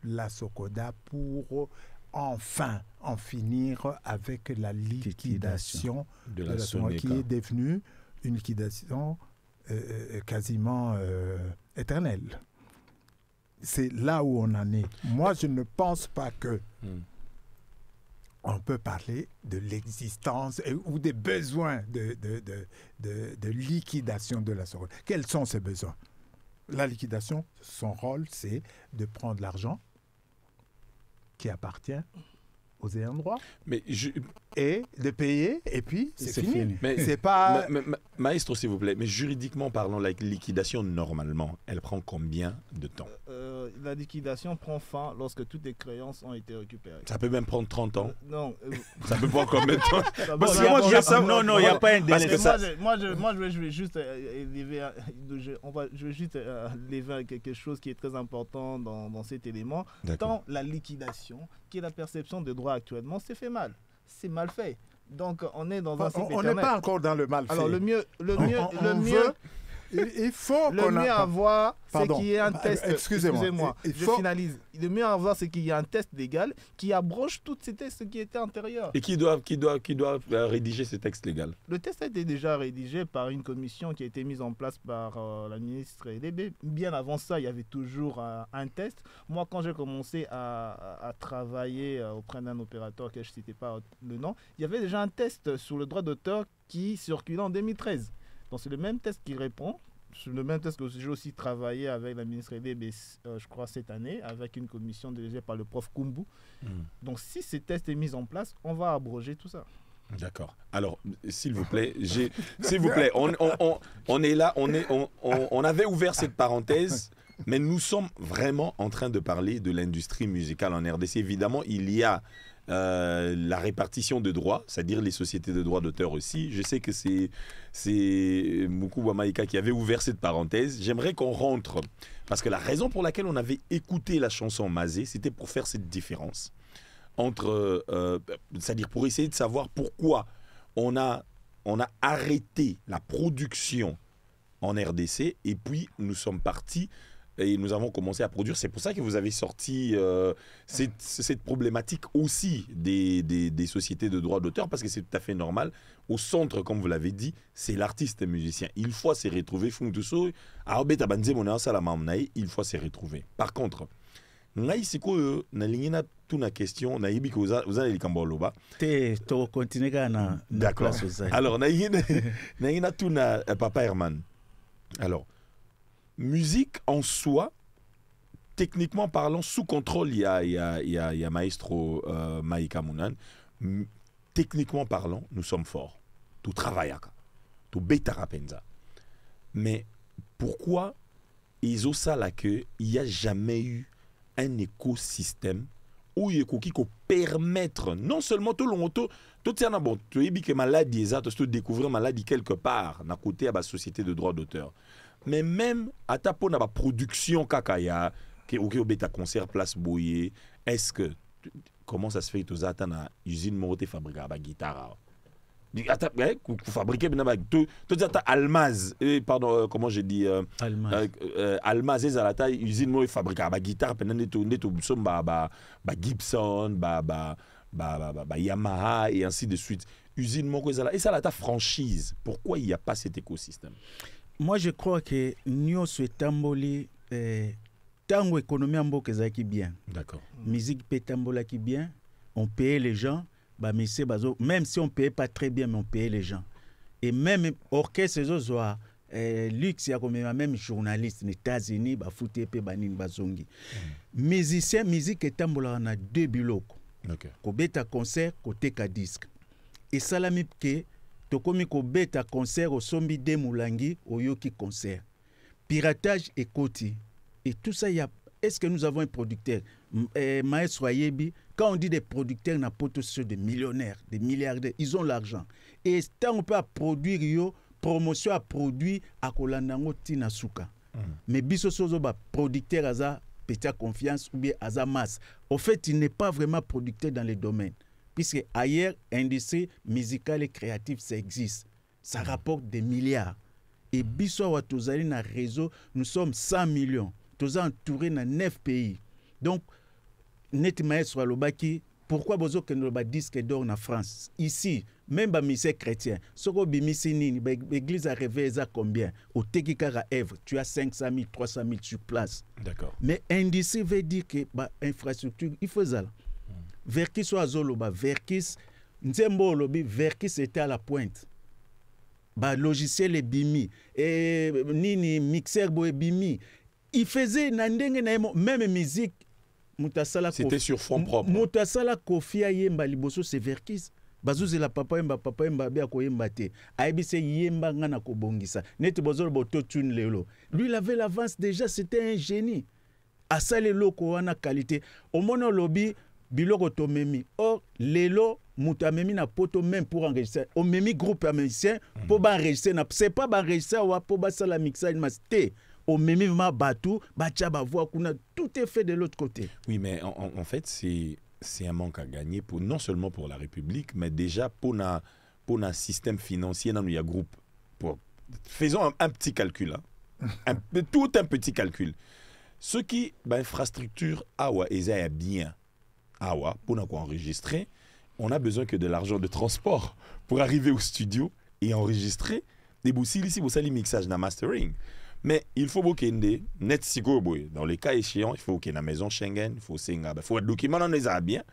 la Socoda pour enfin en finir avec la liquidation de la Soneca, qui est devenue une liquidation quasiment éternelle. C'est là où on en est. Moi, je ne pense pas que on peut parler de l'existence ou des besoins de liquidation de la Socoda. Quels sont ces besoins? La liquidation, son rôle, c'est de prendre l'argent qui appartient aux ayants droit et de payer, et puis c'est fini. Mais c'est pas... Maestro, s'il vous plaît, mais juridiquement parlant, la liquidation, normalement, elle prend combien de temps? La liquidation prend fin lorsque toutes les créances ont été récupérées. Ça peut même prendre 30 ans. Non. Ça peut prendre combien de temps? Non, il n'y a pas un délai. Moi, je vais juste élever, quelque chose qui est très important dans cet élément. Tant la liquidation, qui est la perception de droit actuellement, c'est fait mal. C'est mal fait. Donc, on est dans un cycle éternel. On n'est pas encore dans le mal fait. Alors, le mieux, il faut le mieux avoir, c'est qu'il y ait un test. Excusez-moi. Je finalise. Le mieux avoir, c'est qu'il y ait un test légal qui abroge tous ces textes qui étaient antérieurs. Et qui doit rédiger ces textes légaux? Le test a été déjà rédigé par une commission qui a été mise en place par la ministre Edebe. Bien avant ça, il y avait toujours un test. Moi, quand j'ai commencé à travailler auprès d'un opérateur, que je ne citais pas le nom, il y avait déjà un test sur le droit d'auteur qui circulait en 2013. Donc c'est le même test qui répond sur le même test que j'ai aussi travaillé avec la ministre Edebe, je crois cette année, avec une commission dirigée par le prof Kumbu. Donc si ces tests sont mis en place, on va abroger tout ça. D'accord. Alors, s'il vous plaît, on est là, on avait ouvert cette parenthèse, mais nous sommes vraiment en train de parler de l'industrie musicale en RDC. Évidemment, il y a la répartition de droits, c'est-à-dire les sociétés de droits d'auteur aussi. Je sais que c'est Mukubwa Maïka qui avait ouvert cette parenthèse. J'aimerais qu'on rentre, parce que la raison pour laquelle on avait écouté la chanson Mazé, c'était pour faire cette différence entre, c'est-à-dire pour essayer de savoir pourquoi on a arrêté la production en RDC et puis nous sommes partis et nous avons commencé à produire. C'est pour ça que vous avez sorti cette problématique aussi des sociétés de droits d'auteur, parce que c'est tout à fait normal. Au centre, comme vous l'avez dit, c'est l'artiste musicien. Il faut se retrouver. Il faut se retrouver. Par contre, ngai sikoyo nalingi na tuna question nayibi ko uzana likambo loba te to continuer kana na place uzana. Alors nalingi na tuna Papa Herman. Alors musique en soi, techniquement parlant, sous contrôle il y a maestro Maïka Mounan. Techniquement parlant, nous sommes forts. Tout travaillaka, tout betarapenza. Mais pourquoi ils ont ça là que il n'y a jamais eu un écosystème où il peut permettre non seulement tout le monde, tout ça bon, tu es que maladie tu découvrir maladie quelque part na côté à la société de droits d'auteur, mais même à ta pour la production kakaya que au bêta concert place Boyer, est-ce que comment ça se fait tous attends na usine Moroté fabriquer la guitare fabriquer tout Almaz pardon comment j'ai dit Almaz et Zalata usine moi fabriquer la guitare pendant neto Gibson Yamaha et ainsi de suite usine moi et Zalata franchise. Pourquoi il n'y a pas cet écosystème? Moi je crois que nous souhaitons tango économie mboka ezaki bien. D'accord. Musique peut tambola qui bien, on paye les gens. Bah, même si on ne paye pas très bien, mais on paye les gens. Et même orchestre, luxe, il y a même journaliste, les États-Unis, bah, fouté, banin, bazongi. Musicien, musique est tambola, on a deux bulots. Ko beta concert, côté ka disque. Et ça la mip que, to komi ko beta concert, au sombi de moulangi, au yoki concert. Piratage et koti. Et tout ça, il y a. Est-ce que nous avons un producteur? Maestro Ayebi, quand on dit des producteurs, n'a pas tous des millionnaires, des milliardaires, ils ont l'argent. Et tant on peut produire, yo, promotion à produit à Kolandango Tinasuka. Mais biso sozo ba producteur aza petite confiance ou bien aza masse. Au fait, il n'est pas vraiment producteur dans les domaines. Puisque ailleurs, industrie musicale et créative, ça existe. Ça rapporte des milliards. Et biso watozali na réseau, nous sommes 100 millions. Tous entourés dans 9 pays. Donc, net maestro alobaki, pourquoi bozo que nous disque d'or en France? Ici, même les musiciens chrétiens, ce que l'église a rêvé, ça combien? Au Tekikara Èvre, tu as 500 000, 300 000 sur place. D'accord. Mais industrie veut dire que l'infrastructure, il faut ça. Verkis soit Zoloba, Verkis, Nzembo Lobi, Verkis était à la pointe. Logiciel et bimi, et nini mixer boy bimi. Il faisait même musique. C'était sur fond propre. Mutasala Kofia Yemba Liboso c'est Verkis. Bazouze la papa yemba bia ko yemba te. Aibise yemba ngana ko bongisa. Net bozol boto tune lelo. Lui il avait l'avance déjà, c'était un génie. Asale loko wana qualité. Au mono lobby biloko tomemi. Or lelo mutamemi na poto même pour enregistrer. Au memi groupe américain pour enregistrer na c'est pas enregistrer wa pour basala mixage masté. Au même batou, tout est fait de l'autre côté. Oui, mais en fait, c'est un manque à gagner, non seulement pour la République, mais déjà pour un système financier dans le groupe. Faisons un petit calcul. Tout un petit calcul. Ce qui, infrastructure, est bien. Pour enregistrer, on a besoin que de l'argent de transport pour arriver au studio et enregistrer. Des boussis ici, vous savez, mixage, na mastering. Mais il faut qu'il y ait net siko boy. Dans les cas échéants, il faut qu'il y ait une maison Schengen, il faut un document dans les bien.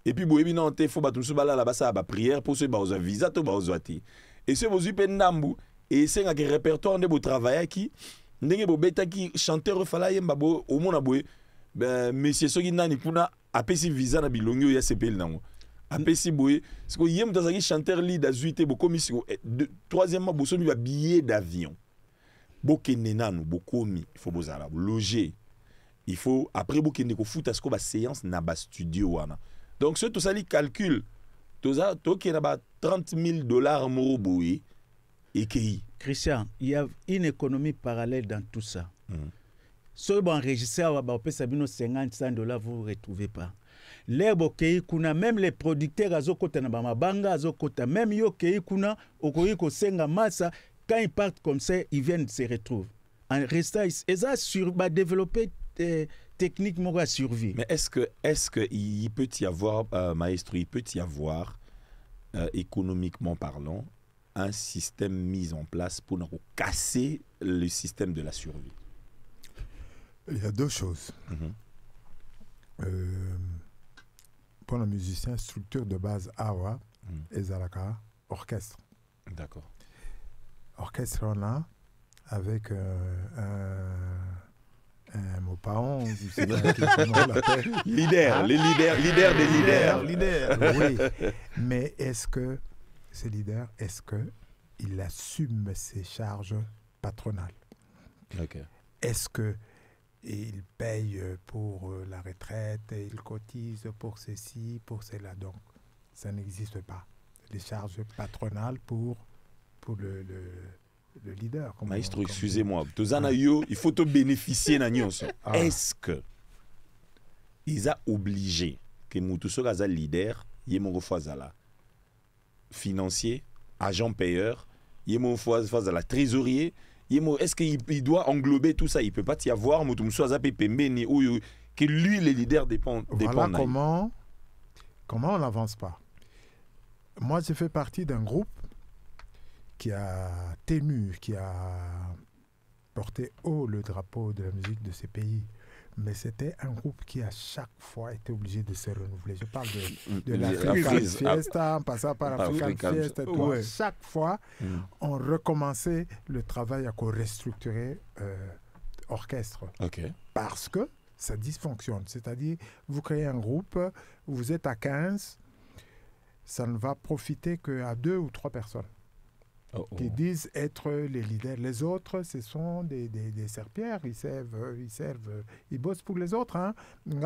Et puis boy il faut battre la basa ba prière pour ceux ba visa to ba ozwati. Et ceux vous pendambu et c'est un répertoire de travail qui ndenge bobeta ki chanteur fala yemba bo au mona boy ben monsieur soki nani kuna apesi visa na bilongo ya CPL nango apesi boy parce que yem dans un chanteur lead azuité bo komi troisièmement bo somi ba billet d'avion bokende nanu bokomi il faut bozala loger il faut après bokende ko foot asko ba séance na ba studio wana donc ce tout ça li calcul toza toki na ba $30,000 moro boy et Christian, il y a une économie parallèle dans tout ça. Si vous enregistrez à $50-100, vous ne retrouvez pas. Même les producteurs, même quand ils partent comme ça, ils viennent se retrouver. En restant, et ça, développer techniquement à survie. Mais est-ce que il peut y avoir, maestro, il peut y avoir, économiquement parlant, un système mis en place pour casser le système de la survie? Il y a deux choses. Pour le musicien, structure de base AWA et Zalaka, orchestre. D'accord. Orchestre, on a avec mon parent, je sais pas comment on l'appelle. Leader des leaders. Oui, mais est-ce que ce leader, est-ce qu'il assume ses charges patronales? Est-ce qu'il paye pour la retraite, il cotise pour ceci, pour cela? Donc, ça n'existe pas. Les charges patronales pour le leader. Maestro, excusez-moi. Il faut te bénéficier de ça. Est-ce que ils ont obligé que Moutousso Gaza leader, il y financier, agent payeur, il y a la trésorier, est-ce qu'il doit englober tout ça? Il ne peut pas y avoir que lui, les leaders dépendent. Voilà comment on n'avance pas. Moi, je fais partie d'un groupe qui a porté haut le drapeau de la musique de ces pays. Mais c'était un groupe qui à chaque fois était obligé de se renouveler. Je parle de l'African Fiesta, en passant par l'African Fiesta. Ouais. Chaque fois, on recommençait le travail à restructurer orchestre. Parce que ça dysfonctionne. C'est-à-dire, vous créez un groupe, vous êtes à 15, ça ne va profiter qu'à 2 ou 3 personnes. Qui disent être les leaders. Les autres, ce sont des serpillères. Ils bossent pour les autres. Il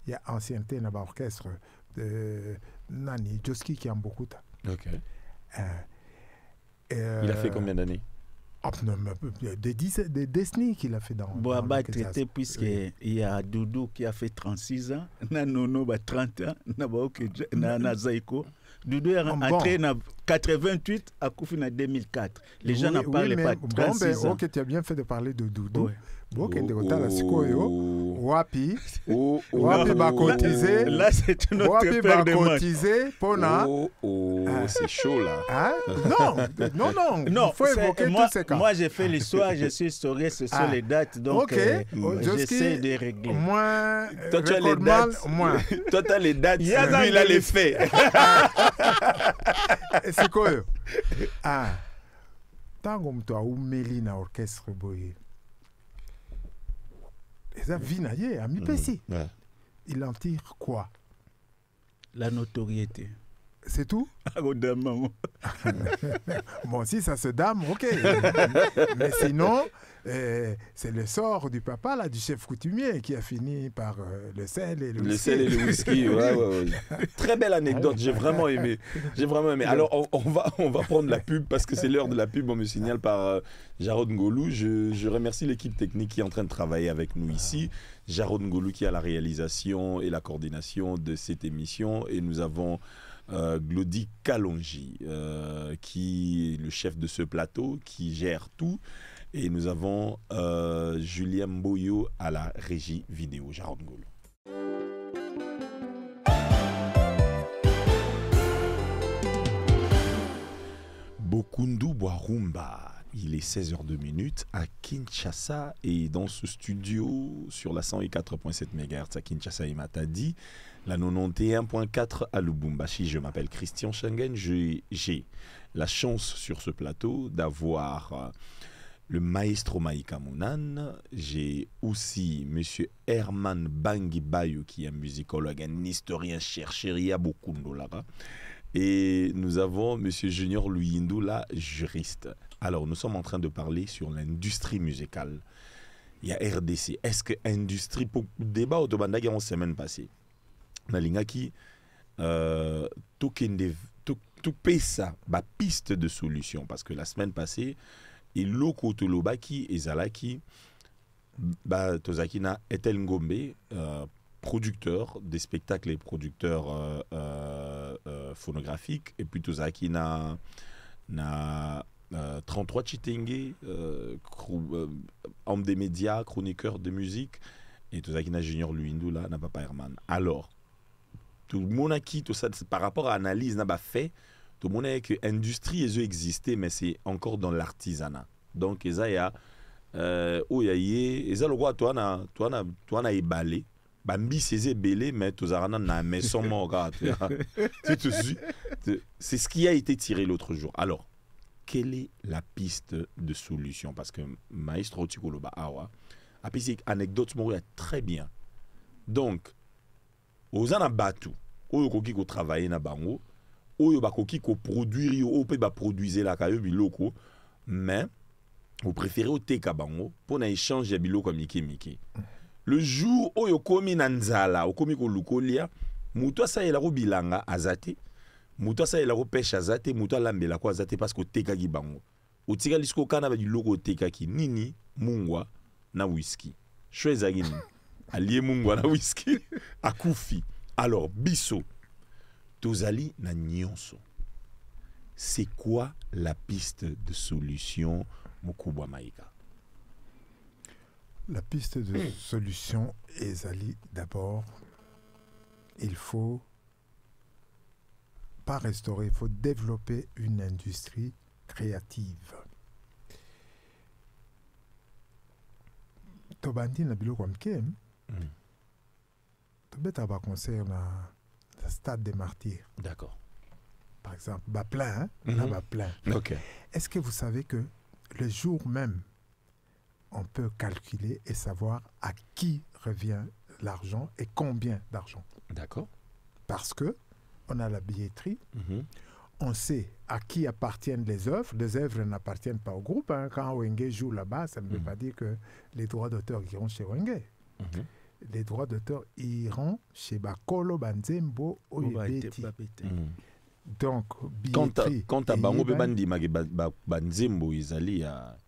y a ancienneté dans l'orchestre de Nani Joski qui a beaucoup. Il a fait combien d'années? Des décennies qu'il a fait dans Boaba traité puisqu'il y a Doudou qui a fait 36 ans, Nono 30 ans, Zaiko. Doudou est entré en 88 à Koufi en 2004. Les gens n'en parlent pas. 36 ans. Ok, tu as bien fait de parler de Doudou. Wapi va cotiser. Là, c'est notre père de cotiser c'est chaud là. Non. Il faut évoquer tous ces cas. Moi, j'ai fait l'histoire, je suis historien, ce sont les dates. Donc, j'essaie de régler. Moi, toi, tu as les dates. Toi, tu as les dates. Lui, il a les faits. C'est quoi? Tant que tu as oumeli na orchestre boye. Il en tire quoi? La notoriété. C'est tout? Bon, si ça se dame, ok. Mais sinon, c'est le sort du papa, là, du chef coutumier, qui a fini par le sel et le whisky. Le sel et le whisky, ouais. Très belle anecdote, j'ai vraiment aimé. Alors, on va prendre la pub, parce que c'est l'heure de la pub, on me signale par Jarod Ngolou. Je remercie l'équipe technique qui est en train de travailler avec nous ici. Jarod Ngolou qui a la réalisation et la coordination de cette émission. Et nous avons Glody Kalonji, qui est le chef de ce plateau, qui gère tout. Et nous avons Julien Mboyo à la régie vidéo. Jarod Ngolou. Bokundu Boarumba, Il est 16h02 à Kinshasa et dans ce studio sur la 104.7 MHz à Kinshasa et Matadi, la 91.4 à Lubumbashi. Je m'appelle Christian Schengen. J'ai la chance sur ce plateau d'avoir le maestro Maïka Mounan. J'ai aussi monsieur Herman Bangibayo qui est un musicologue, un historien, chercheur, il y a beaucoup de dollars. Et nous avons monsieur Junior Louis Ndoula, juriste. Alors, nous sommes en train de parler sur l'industrie musicale. Il y a RDC. Est-ce que l'industrie... Pour débat au Tobandagi en semaine passée, Nalingaki, tout ça, piste de solution. Parce que la semaine passée, il loko Tolobaki et Zalaki, Tozakina Etel Ngombe, producteur des spectacles et producteur phonographique, et puis Tozaki na 33 Chitenge, homme des médias, chroniqueur de musique, et Tozaki na Junior Luindula na Papa Herman. Alors, tout le monde a qui, tout ça, par rapport à l'analyse n'a pas fait, tout le monde a que l'industrie existait, mais c'est encore dans l'artisanat. Donc, il y a le roi, toi, na ébalé. Bambi c'est belé mais tozarana na maison moga. C'est ce qui a été tiré l'autre jour. Alors, quelle est la piste de solution? Parce que maestro Tikoloba Awa a pris anecdote moria très bien. Donc, aux anabatu, oyo koki ko travailler na bango, oyo ba koki ko produire, oyo pe ba produire la kayo biloko, mais vous préférez au teka bango pour na échange ya biloko miki. Le jour où yo komi nanzala, okomi ko lukolia, muto sa yela ko bilanga azate, muto sa yela ko pêche azate, muto lambela ko azate parce que teka ki bango. Otika lisko kana ba di logo teka ki nini mungwa na whisky. Choisa gini. Allié mungwa na whisky akufi. Alors biso tozali na nyonso. C'est quoi la piste de solution Mukubwa Maïka? La piste de solution est d'abord, il faut pas restaurer, il faut développer une industrie créative. Tobandi na bilo comme kem, tobeta ba concert na Stade des Martyrs. D'accord. Par exemple, ba plein, là ba plein. Ok. Est-ce que vous savez que le jour même on peut calculer et savoir à qui revient l'argent et combien d'argent. D'accord. Parce que on a la billetterie, on sait à qui appartiennent les œuvres. Les œuvres n'appartiennent pas au groupe. Hein. Quand Wenge joue là-bas, ça ne veut pas dire que les droits d'auteur iront chez Wenge. Les droits d'auteur iront chez Bakolo Banzembo Oyebeti. Donc, billetterie... Quand à Bango Bandi Banzembo, ils allaient à...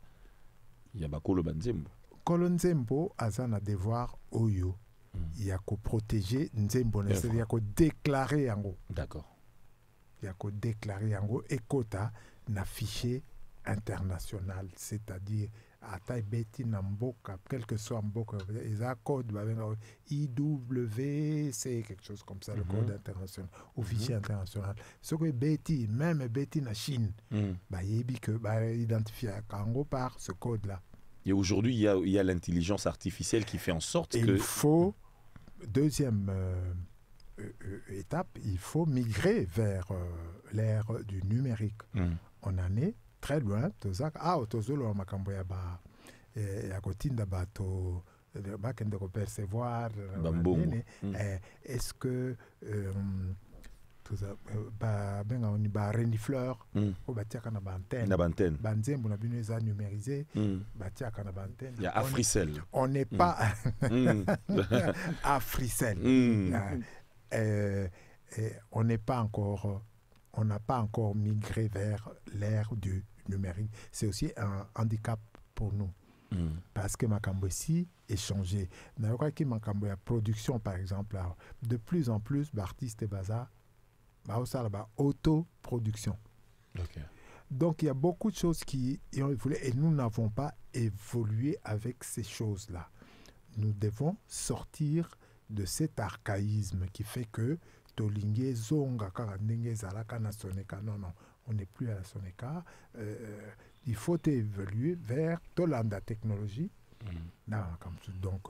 Il y a Bakolo Banzembo. Kolonzembo a un devoir oyo. Il y a qu'à protéger Nzembo, c'est-à-dire qu'il y a qu'à déclarer en gros. D'accord. Il y a qu'à déclarer en gros et quota na fichier international, c'est-à-dire à taille bêti namboka, quel que soit mboka, ils ont un code IWC, quelque chose comme ça, le code international, au fichier international. Ce que bêti, même bêti na Chine, bah il y a que identifié en gros par ce code-là. Et aujourd'hui, il y a l'intelligence artificielle qui fait en sorte que... Il faut, deuxième étape, il faut migrer vers l'ère du numérique. On en est très loin. Tozolo makamboya ba ya kotinda bato bakende ko percevoir. Est-ce que benga oni ba renifleur ko batiaka na bantenne banzembo na bino eza numérisé batiaka na bantenne. Il y a Africell. On n'est pas Africell. On n'est pas encore, on n'a pas encore migré vers l'ère du numérique. C'est aussi un handicap pour nous. Parce que Makambo ici est changé. Dans le cas qui Makambo la production par exemple, de plus en plus d'artistes et bazar, autoproduction. Donc il y a beaucoup de choses qui ont évolué et nous n'avons pas évolué avec ces choses-là. Nous devons sortir de cet archaïsme qui fait que Tolingue Zonga Karandenge Zalaka na Soneka. Non, on n'est plus à la Soneka. il faut évoluer vers Tolanda technologie. Donc,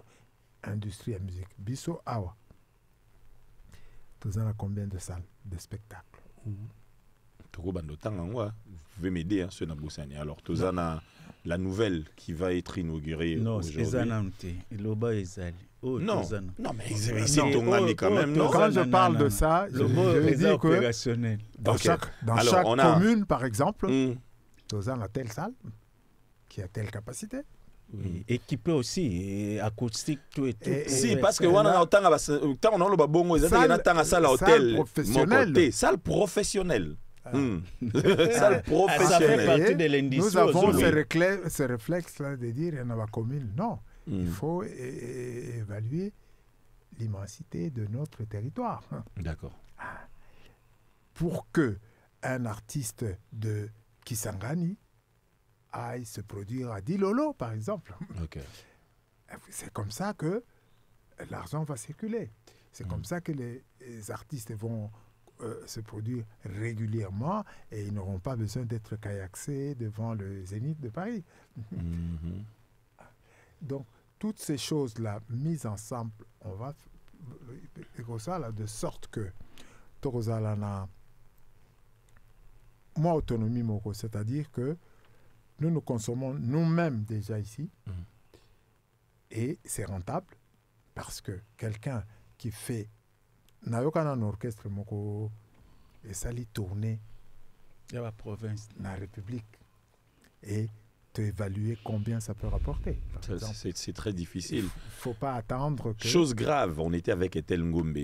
industrie et musique. Bisso Awa. Tous en a combien de salles de spectacle? Vous pouvez m'aider, hein, alors, tous en a la nouvelle qui va être inaugurée aujourd'hui. Non, mais ici, quand même. Quand je parle de ça, je veux dire que dans chaque commune, par exemple, tous en a telle salle qui a telle capacité. Équipé aussi, et acoustique, tout et tout. Si, parce que on a autant de salle professionnelle. Salle professionnelle. Salle professionnelle. Nous avons ce réflexe-là de dire il y en a la commune. Non, il faut évaluer l'immensité de notre territoire. D'accord. Pour que un artiste de Kisangani aille se produire à Dilolo, par exemple. Okay. C'est comme ça que l'argent va circuler. C'est comme ça que les artistes vont se produire régulièrement et ils n'auront pas besoin d'être kayakés devant le Zénith de Paris. Donc, toutes ces choses-là mises ensemble, on va faire ça là, de sorte que Torozalana, moi, autonomie, c'est-à-dire que nous consommons nous-mêmes déjà ici et c'est rentable parce que quelqu'un qui fait un orchestre et ça lui tourner dans la province, dans la République et te évaluer combien ça peut rapporter. C'est très difficile. Il ne faut pas attendre que... Chose grave, on était avec Ethel Ngombe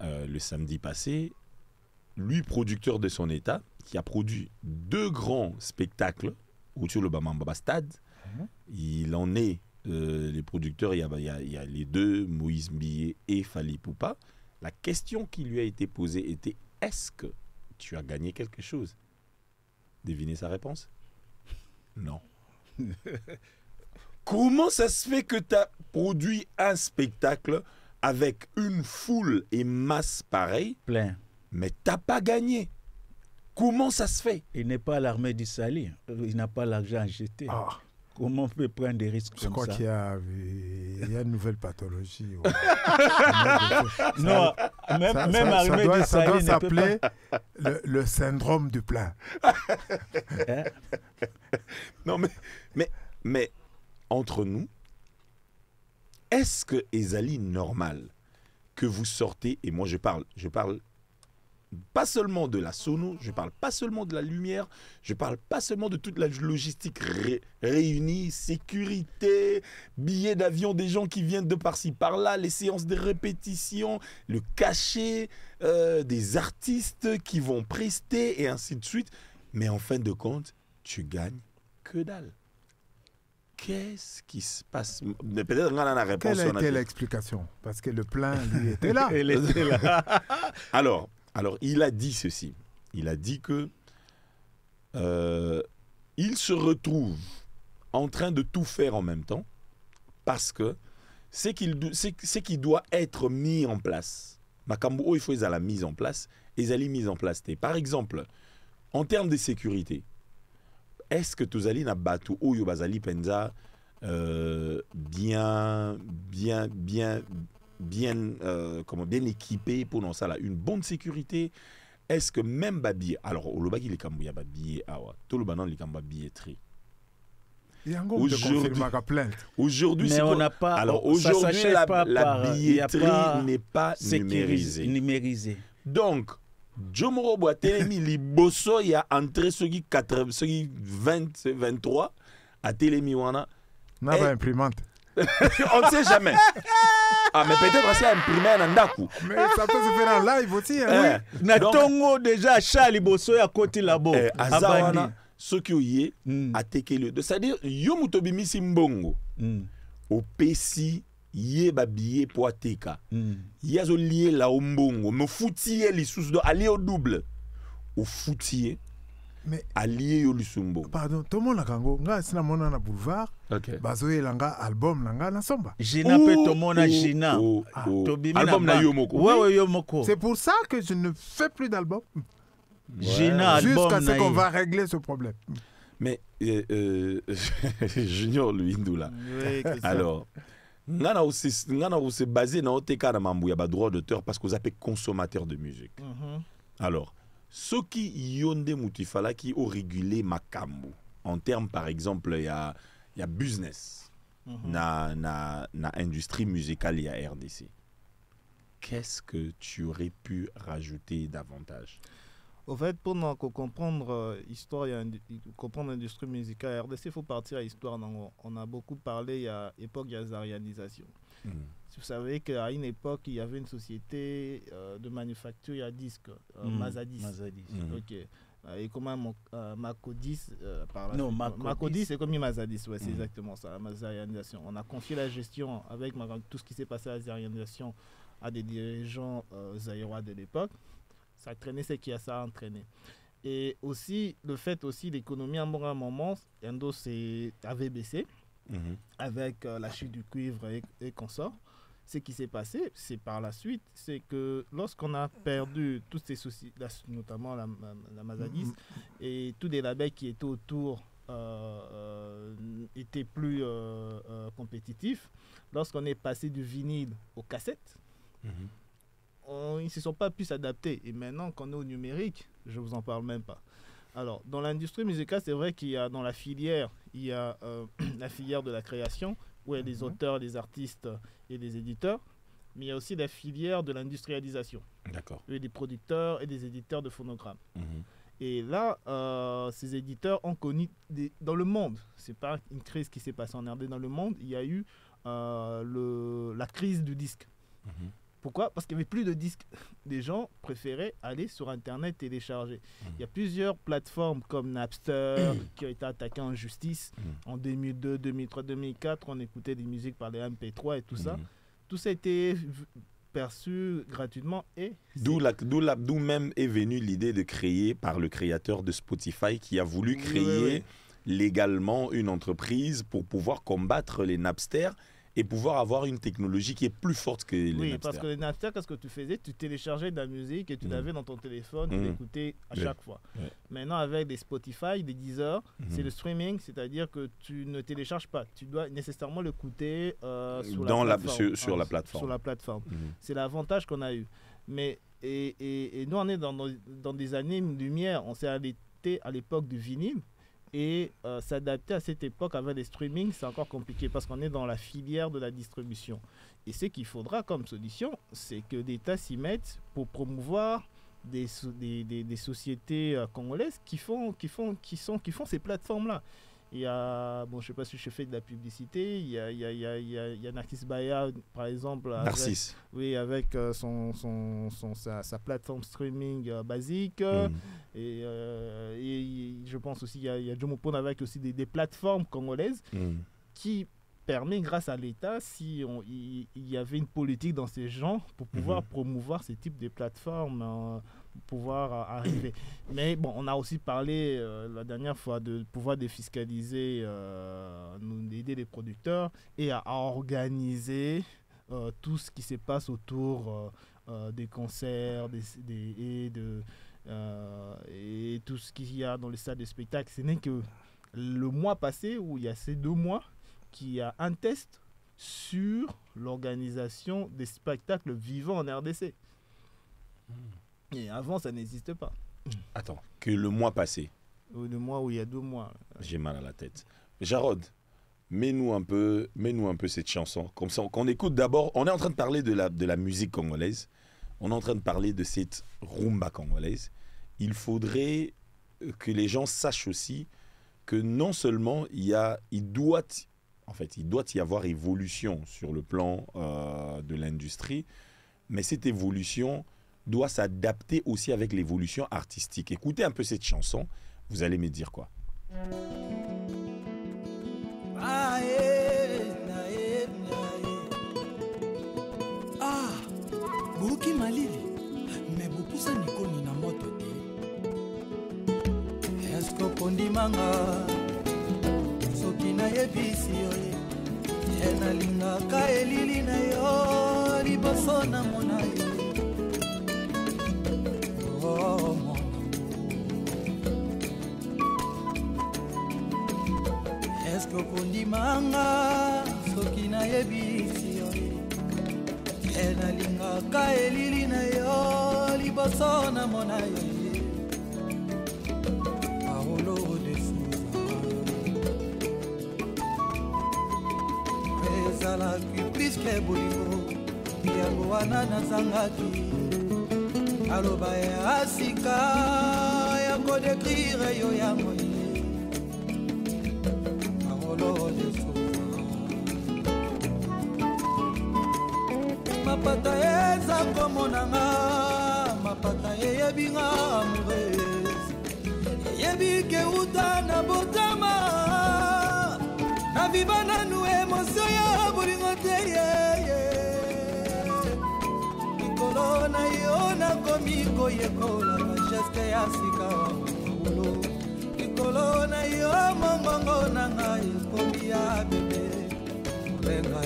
le samedi passé, lui producteur de son état, qui a produit 2 grands spectacles autour du Bamamba Stade. Il en est les producteurs, il y a les 2, Moïse Mbié et Fali Poupa. La question qui lui a été posée était: est-ce que tu as gagné quelque chose? Devinez sa réponse? Non. Comment ça se fait que tu as produit un spectacle avec une foule et masse pareille, plein, mais tu n'as pas gagné? Comment ça se fait? Il n'est pas à l'armée du Sali. Il n'a pas l'argent à jeter. Comment on peut prendre des risques comme ça? Je crois qu'il y a une nouvelle pathologie. Non, même armée du Sali. Ça doit s'appeler le syndrome du plein. Non, mais entre nous, est-ce que Ezali normal que vous sortez, et moi je parle pas seulement de la sono, je parle pas seulement de la lumière, je parle pas seulement de toute la logistique réunie, sécurité, billets d'avion des gens qui viennent de par-ci par-là, les séances de répétition, le cachet des artistes qui vont prester et ainsi de suite. Mais en fin de compte, tu gagnes que dalle. Qu'est-ce qui se passe? Peut-être qu'on a la réponse. Quelle a été l'explication? Parce que le plein, lui, était là. Il était là. Alors, il a dit ceci. Il a dit que il se retrouve en train de tout faire en même temps parce que c'est qu'il doit être mis en place. Makambo, il faut la mise en place. Et ils mise en place. Par exemple, en termes de sécurité, est-ce que Tozali n'a battu Oyo Bazali Penza bien équipé pour dans ça là, une bonne sécurité? Est-ce que même Babi, alors au Lobaki les Kambouya Babi Awa, tout le banan les Kamba billetterie. Aujourd'hui, mais on n'a pas. Alors aujourd'hui, la billetterie n'est pas numérisée. Donc, Jomoro Boatelemi Liboso y a entré ceux qui 20, 23 à Télémi Wana. N'a pas imprimante. On ne sait jamais. Ah, mais peut-être c'est imprimé un andaku. Mais ça peut se faire en live aussi. Hein, oui. Natongo déjà Charles Bosso à côté là-bas. Azawana, ceux qui ont à Tekele. C'est-à-dire, Yomutobi Simbongo. Au Pessi, Yé Babié Poateka. Yazo lié la Ombongo. Me foutier les sous de aller au double. Au foutier. Mais allié au Lusumbo. Pardon, tout le monde a kango nga sina mona na boulevard. Okay. Bazoé langa album langa na somba. Gina pe to mona Gina. Album na Yomoko. Ouais Yomoko. C'est pour ça que je ne fais plus d'album. Gina album jusqu'à ce qu'on va régler ce problème. Mais Junior Luindula. Oui, alors, ngana aussi basé na oteka na mambu ya ba droit d'auteur parce que vous êtes consommateur de musique. Alors, ce qui yonde mutifala qui ont régulé makambu en termes par exemple il y a business na industrie musicale il y a RDC. Qu'est-ce que tu aurais pu rajouter davantage? Au fait, pour comprendre l'histoire et comprendre l'industrie musicale RDC, il faut partir à l'histoire. On a beaucoup parlé, il y a l'époque de la zarianisation. Vous savez qu'à une époque, il y avait une société de manufacture à disques, Mazadis. Ok. Et comment Macodis Non, Macodis, c'est comme Mazadis, ouais, c'est exactement ça, la zarianisation. On a confié la gestion avec tout ce qui s'est passé à la zarianisation à des dirigeants zaïrois de l'époque. Ça a traîné, c'est qui a ça entraîné. Et aussi, le fait aussi, l'économie à un moment, avait baissé avec la chute du cuivre et consorts. Ce qui s'est passé, c'est par la suite, c'est que lorsqu'on a perdu toutes ces soucis, notamment la Mazadis, et tous les labels qui étaient autour étaient plus compétitifs, lorsqu'on est passé du vinyle aux cassettes, ils ne se sont pas pu s'adapter. Et maintenant qu'on est au numérique, je ne vous en parle même pas. Alors, dans l'industrie musicale, c'est vrai qu'il y a dans la filière, il y a la filière de la création, où il y a les auteurs, les artistes et les éditeurs, mais il y a aussi la filière de l'industrialisation. D'accord. Il y a des producteurs et des éditeurs de phonogrammes. Et là, ces éditeurs ont connu, dans le monde, ce n'est pas une crise qui s'est passée en RD, dans le monde, il y a eu la crise du disque. Pourquoi? Parce qu'il n'y avait plus de disques. Les gens préféraient aller sur Internet télécharger. Il y a plusieurs plateformes comme Napster qui ont été attaquées en justice. En 2002, 2003, 2004, on écoutait des musiques par les MP3 et tout ça. Tout ça a été perçu gratuitement. D'où même est venue l'idée de créer par le créateur de Spotify qui a voulu créer légalement une entreprise pour pouvoir combattre les Napster et pouvoir avoir une technologie qui est plus forte que les Napster. Oui, parce que les Napster, qu'est-ce que tu faisais? Tu téléchargeais de la musique et tu l'avais dans ton téléphone, tu l'écoutais à chaque fois. Maintenant, avec des Spotify, des Deezer, c'est le streaming, c'est-à-dire que tu ne télécharges pas. Tu dois nécessairement l'écouter sur la plateforme. Sur la plateforme. C'est l'avantage qu'on a eu. Mais, et nous, on est dans des années-lumière. On s'est arrêté à l'époque du vinyle. Et s'adapter à cette époque avec les streamings, c'est encore compliqué parce qu'on est dans la filière de la distribution. Et ce qu'il faudra comme solution, c'est que l'État s'y mette pour promouvoir des sociétés congolaises qui font ces plateformes-là. Il y a, bon, je ne sais pas si je fais de la publicité, il y a Narcisse Baya, par exemple. Narcisse. Avec sa plateforme streaming basique. Et je pense aussi qu'il y a Jomo Pone avec aussi des plateformes congolaises qui permet, grâce à l'État, il y avait une politique dans ces gens pour pouvoir promouvoir ces types de plateformes, pouvoir arriver. Mais bon, on a aussi parlé la dernière fois de pouvoir défiscaliser, aider les producteurs et à organiser tout ce qui se passe autour des concerts et tout ce qu'il y a dans les salles de spectacle. Ce n'est que le mois passé, où il y a ces 2 mois, qu'il y a un test sur l'organisation des spectacles vivants en RDC. Et avant, ça n'existait pas. Attends, que le mois passé. Le mois où il y a 2 mois. J'ai mal à la tête. Jarod, mets-nous un peu cette chanson. Comme ça, qu'on écoute d'abord. On est en train de parler de la musique congolaise. On est en train de parler de cette rumba congolaise. Il faudrait que les gens sachent aussi que non seulement il doit y avoir évolution sur le plan de l'industrie, mais cette évolution doit s'adapter aussi avec l'évolution artistique. Écoutez un peu cette chanson, vous allez me dire quoi. Buruki malili, mais beaucoup ça n'y connaît na moto te. Est-ce que pondi manga, soki na yebisi yoye, ena linga ka elili na yo, liboso na mona yo. Oh mon enalingaka elili na yo liboso na mona yo Paolo de Souza ezalaki pliske bolingo yango wana nazangaki aloba ya sika ya kodekrire yo yango ye Paolo de Souza mapata eza komonanga mapata eyebinga amoureuse eyebike uta na botama na viva nanu emosio ya bolingo te likolo na yo nakomi koyekola bageste ya sika waolo likolo na yo mongongo na ngai ekomi ya bebe molenga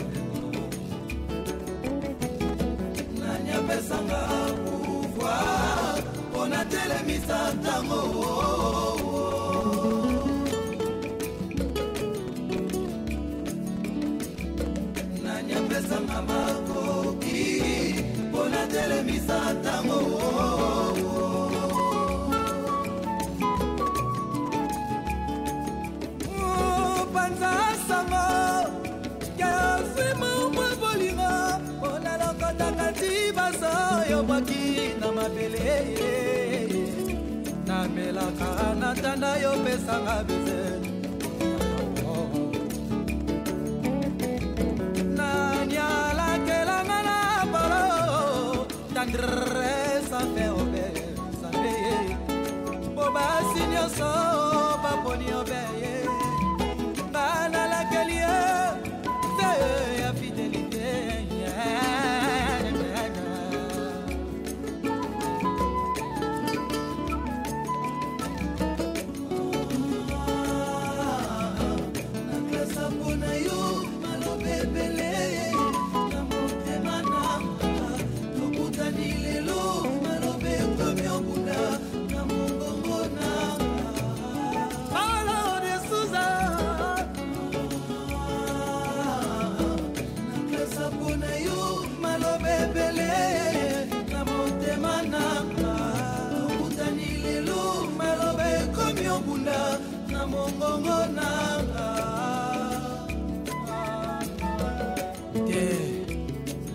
nanyapesanga pouvoir mpona telemisa ntango nanyapesanga makoki mpona telemisa ntango panza sango kasima mwa bolingo mpona lokotaka tibaso yobwaki na mabele namelaka natanda yopesanga beze nanyalakelanga na bolo tendre sans faire obeye sambeye po basi nyonso baponi obeye banalakeli ye feye ya fidelité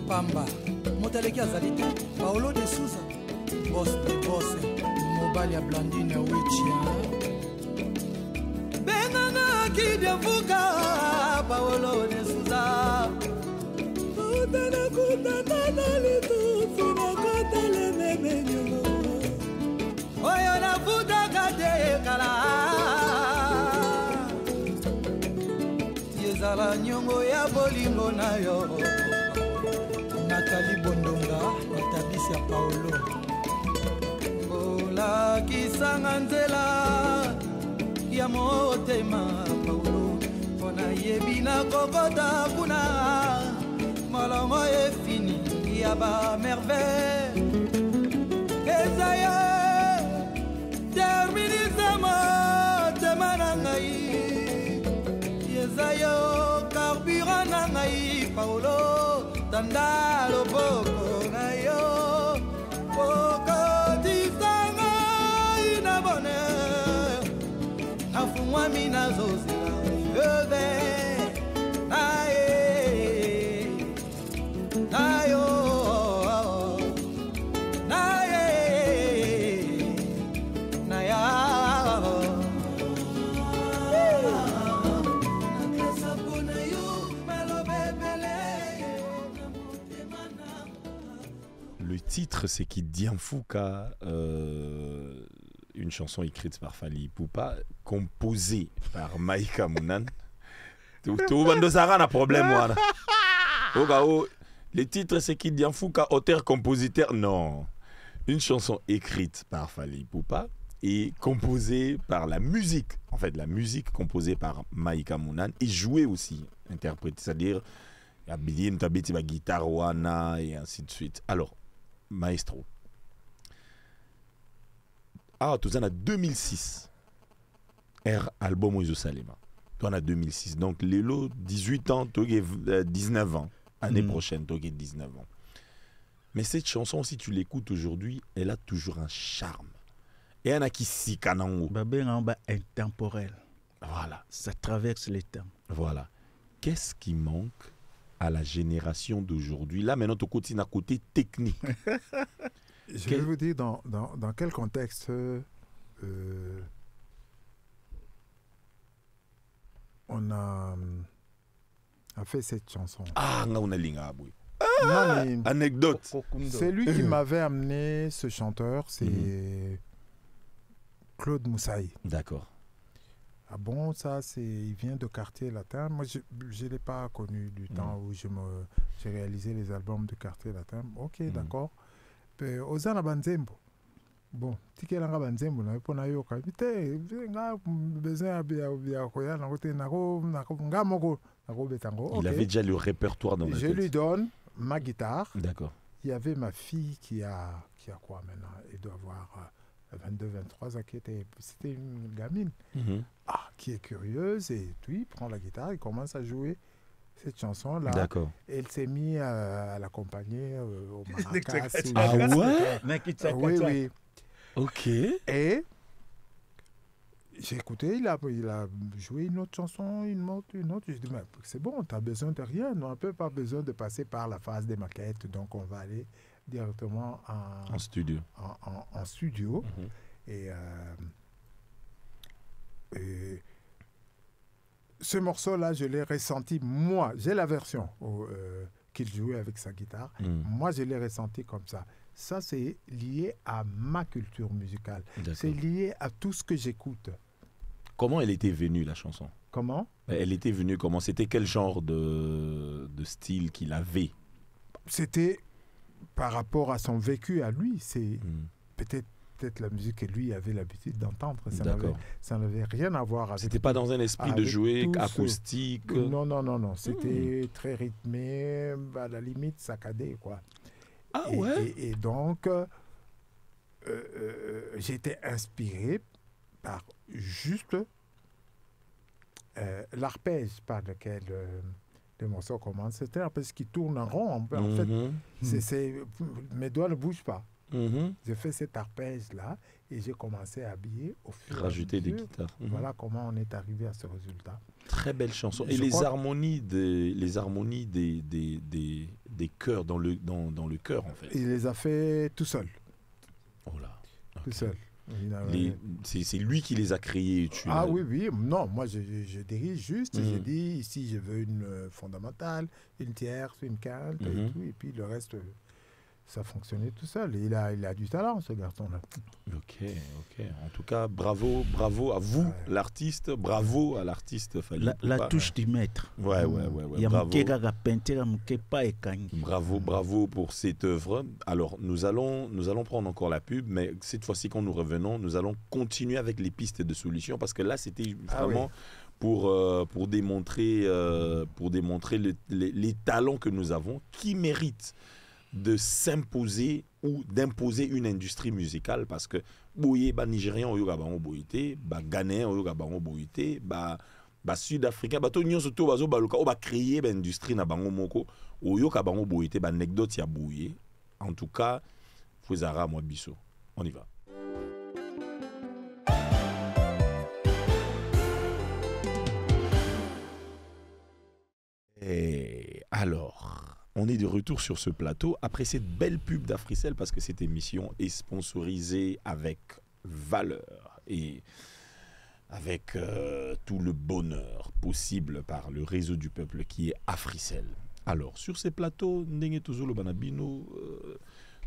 Pamba motaleki azali te Paolo de Souza boss de boss mobali ya Blandine Wichia benganga kidevuka Paolo de Souza kutana kutana na litufu na kotele memenyo oyo na futa kate kala yezala nyongo ya bolingo na yo Nathalie Bondonga, Natabisi ya Paolo olakisanga nzela ya motema Paolo mpona yebi na kokota kuna molongo efini ya bamerveille eza yo terminisa motema na ngai eza yo carburant na ngai Paolo tanda loboko na yo okotisanga ina bonheur nafungwami nazozela eve naye nayo naye naya Le titre, c'est Kidianfuka, une chanson écrite par Fally Ipupa, composée par Maïka Mounan. Tout le monde a un problème. Le titre, c'est Kidianfuka, auteur-compositeur. Non. Une chanson écrite par Fally Ipupa et composée par la musique. En fait, la musique composée par Maïka Mounan et jouée aussi, interprétée. C'est-à-dire, il y a Bidim Tabiti, la guitare, wana, et ainsi de suite. Alors, Maestro. Ah, tout ça en 2006. Album Oizo Salema. Tout en 2006. Donc, Lélo, 18 ans, 19 ans. Année prochaine, 19 ans. Mais cette chanson, si tu l'écoutes aujourd'hui, elle a toujours un charme. Et il y en a qui s'y canangent. Intemporel. Voilà. Ça traverse les temps. Voilà. Qu'est-ce qui manque à la génération d'aujourd'hui? Là, maintenant, tu continues à côté technique. Je vais vous dire dans quel contexte on a fait cette chanson. Ah, on a linga, oui. Non, mais anecdote. C'est lui qui m'avait amené ce chanteur, c'est Claude Moussaï. D'accord. Ah bon, ça, il vient de Quartier Latin. Moi, je ne l'ai pas connu du temps où j'ai réalisé les albums de Quartier Latin. Ok, d'accord. Ozana Banzembo. Bon, tike langa Banzembo, na po na yoka. Vite, nga besoin ya koya na kote nga moko na ko betango. Il avait déjà le répertoire dans la tête. Je lui donne ma guitare. D'accord. Il y avait ma fille qui a quoi maintenant? Elle doit avoir 22, 23 ans, c'était une gamine qui est curieuse et puis il prend la guitare, il commence à jouer cette chanson-là. D'accord. Elle s'est mise à l'accompagner au maracas. Ah ouais? Oui, oui. Ok. Et j'ai écouté, il a joué une autre chanson, une autre. Je dis, mais c'est bon, tu n'as besoin de rien. On n'a pas besoin de passer par la phase des maquettes. Donc, on va aller directement en studio. En studio. Et ce morceau-là, je l'ai ressenti, moi. J'ai la version qu'il jouait avec sa guitare. Moi, je l'ai ressenti comme ça. Ça, c'est lié à ma culture musicale. C'est lié à tout ce que j'écoute. Comment elle était venue, la chanson? Comment? Elle était venue comment? C'était quel genre de style qu'il avait? C'était par rapport à son vécu à lui. C'est peut-être la musique que lui avait l'habitude d'entendre. Ça n'avait rien à voir avec... C'était pas dans un esprit de jouer acoustique? Non, non, non, non. C'était très rythmé, à la limite saccadé, quoi. Ah ouais? Et donc, j'étais inspiré par juste l'arpège par lequel le morceau commence. C'est un arpège qui tourne en rond. En fait, mes doigts ne bougent pas. J'ai fait cet arpège-là et j'ai commencé à habiller au fur et à mesure. Rajouter des guitares. Voilà comment on est arrivé à ce résultat. Très belle chanson. Et les harmonies des chœurs dans le chœur, en fait. Il les a fait tout seul. Oh là. Tout seul. C'est lui qui les a créés. Oui, oui. Non, moi, je dirige juste. J'ai dit, ici, je veux une fondamentale, une tierce, une quinte, et tout. Et puis, le reste... ça fonctionnait tout seul. Il a du talent, ce garçon-là. Ok. En tout cas, bravo à vous, l'artiste. Bravo à l'artiste. La touche du maître. Ouais. Bravo pour cette œuvre. Alors, nous allons prendre encore la pub, mais cette fois-ci, quand nous revenons, nous allons continuer avec les pistes de solutions, parce que là, c'était vraiment... Pour démontrer les talents que nous avons, qui méritent de s'imposer ou d'imposer une industrie musicale, parce que boye ba Nigérian oyo ga bango boyité, ba Ghanéen oyo ga bango boyité, ba Sud-Africain ba to nyonso to bazo baluka o ba créer ba industrie na bango moko oyo ka bango boyité, ba anecdote ya boye. En tout cas, Fouezara moi biso. On y va. Et alors, on est de retour sur ce plateau après cette belle pub d'Africel, parce que cette émission est sponsorisée avec valeur et avec tout le bonheur possible par le réseau du peuple qui est Africel. Alors, sur ces plateaux, ndenge toujours le banabino,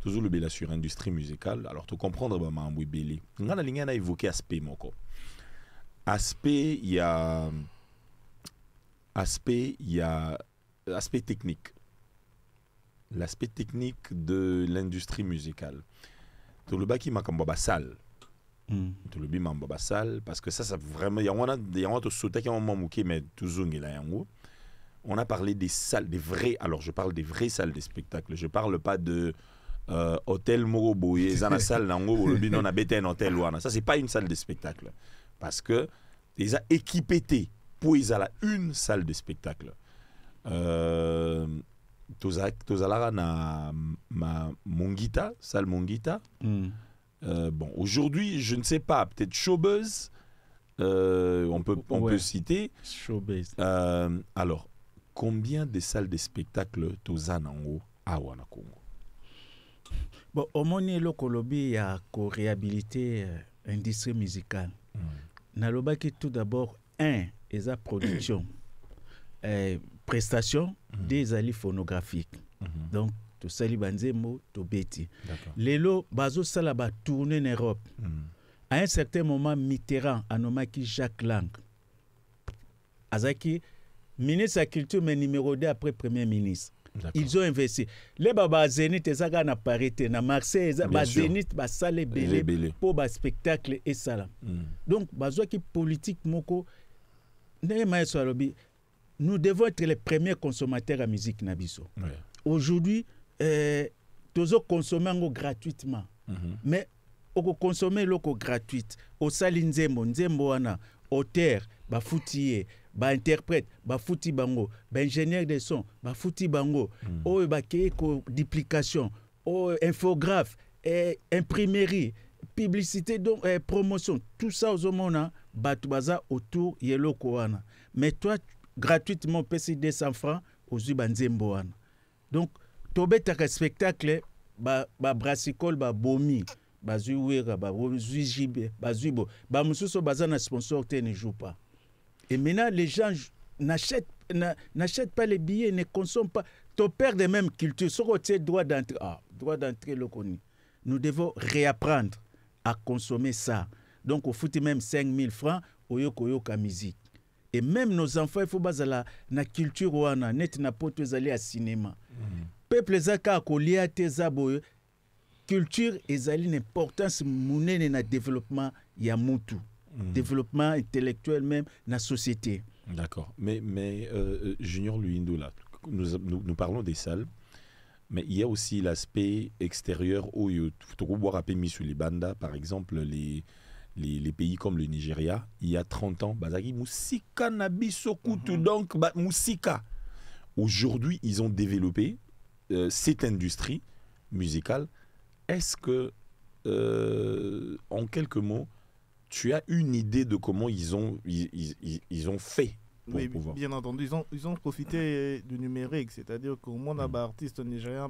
toujours le bela sur industrie musicale. Alors, tu comprendre, bah, ma belé. On a évoqué aspect moko. Aspect, il y a aspect technique. L'aspect technique de l'industrie musicale. Tout le bas qui m'a comme salle. Tout le bas m'a salle, parce que ça vraiment, il y a tout sauté qui m'a manqué, mais toujours on a parlé des salles, des vraies. Alors je parle des vraies salles de spectacle. Je parle pas de hôtel Moroboye, zana salle nango, le bin on a bêté un hôtel ouana. Ça c'est pas une salle de spectacle, parce que ils a équipé pour ils a une salle de spectacle. Tozalara na Monguita, salle Monguita. Bon, aujourd'hui, je ne sais pas, peut-être Showbuzz, on peut citer. Showbuzz. Alors, combien de salles de spectacle Tozanango à Wanakongo? Bon, au moins, le Colombie a réhabilité l'industrie musicale. Nalobaki tout d'abord, et sa production, prestation des alliés phonographiques. Donc, to sali banzemo, to beti. Lelo, bazo salaba tourner en Europe. À un certain moment, Mitterrand a nommé Jacques Lang. Azaki, ministre de la Culture, mais numéro 2 après Premier ministre. Ils ont investi. Les baba Zénith, ils ont appareillé. Na Marseille, ils Zénith, ils salle belé pour le spectacle et ça. Donc, bazo qui politique moko, nous devons être les premiers consommateurs de musique nabiso. Aujourd'hui, nous consommons gratuitement. Mais on consomme loko gratuite. Au salinzemo, nzembo wana, auteur, ba foutier, ba interprète, ba fouti bango, ba ingénieur de son, ba fouti bango, o ba ko duplication, o infographe, imprimerie, publicité donc promotion, tout ça aux homona batubaza autour yelo koana. Mais toi gratuitement payes 200 francs aux ubanzembo wana. Donc tobeta spectacle ba brassicole ba bomi ba zuwera ba zuijibe ba zuibo ba mususo bazana sponsor te ne joue pas. Et maintenant les gens n'achètent pas les billets, ne consomment pas. Tu perds des mêmes cultures. Ce côté droit d'entrée le connu. Nous devons réapprendre à consommer ça. Donc au foot même 5 000 francs au yoka musique. Et même nos enfants il faut bazala na culture wana net na poto ezali à cinéma. Peuple zaka kolia te zabo culture ezali une importance munene na développement ya mutu. Développement intellectuel même dans la société. D'accord. Mais Junior Luindo, là, nous parlons des salles, mais il y a aussi l'aspect extérieur où il faut rappeler sur les bandas, par exemple, les pays comme le Nigeria, il y a 30 ans, Bazagi Musika Nabisokutu, donc Musika. Aujourd'hui, ils ont développé cette industrie musicale. Est-ce que, en quelques mots, tu as une idée de comment ils ont fait pour pouvoir... Bien entendu, ils ont profité du numérique, c'est-à-dire qu'au moins, on a artistes nigériens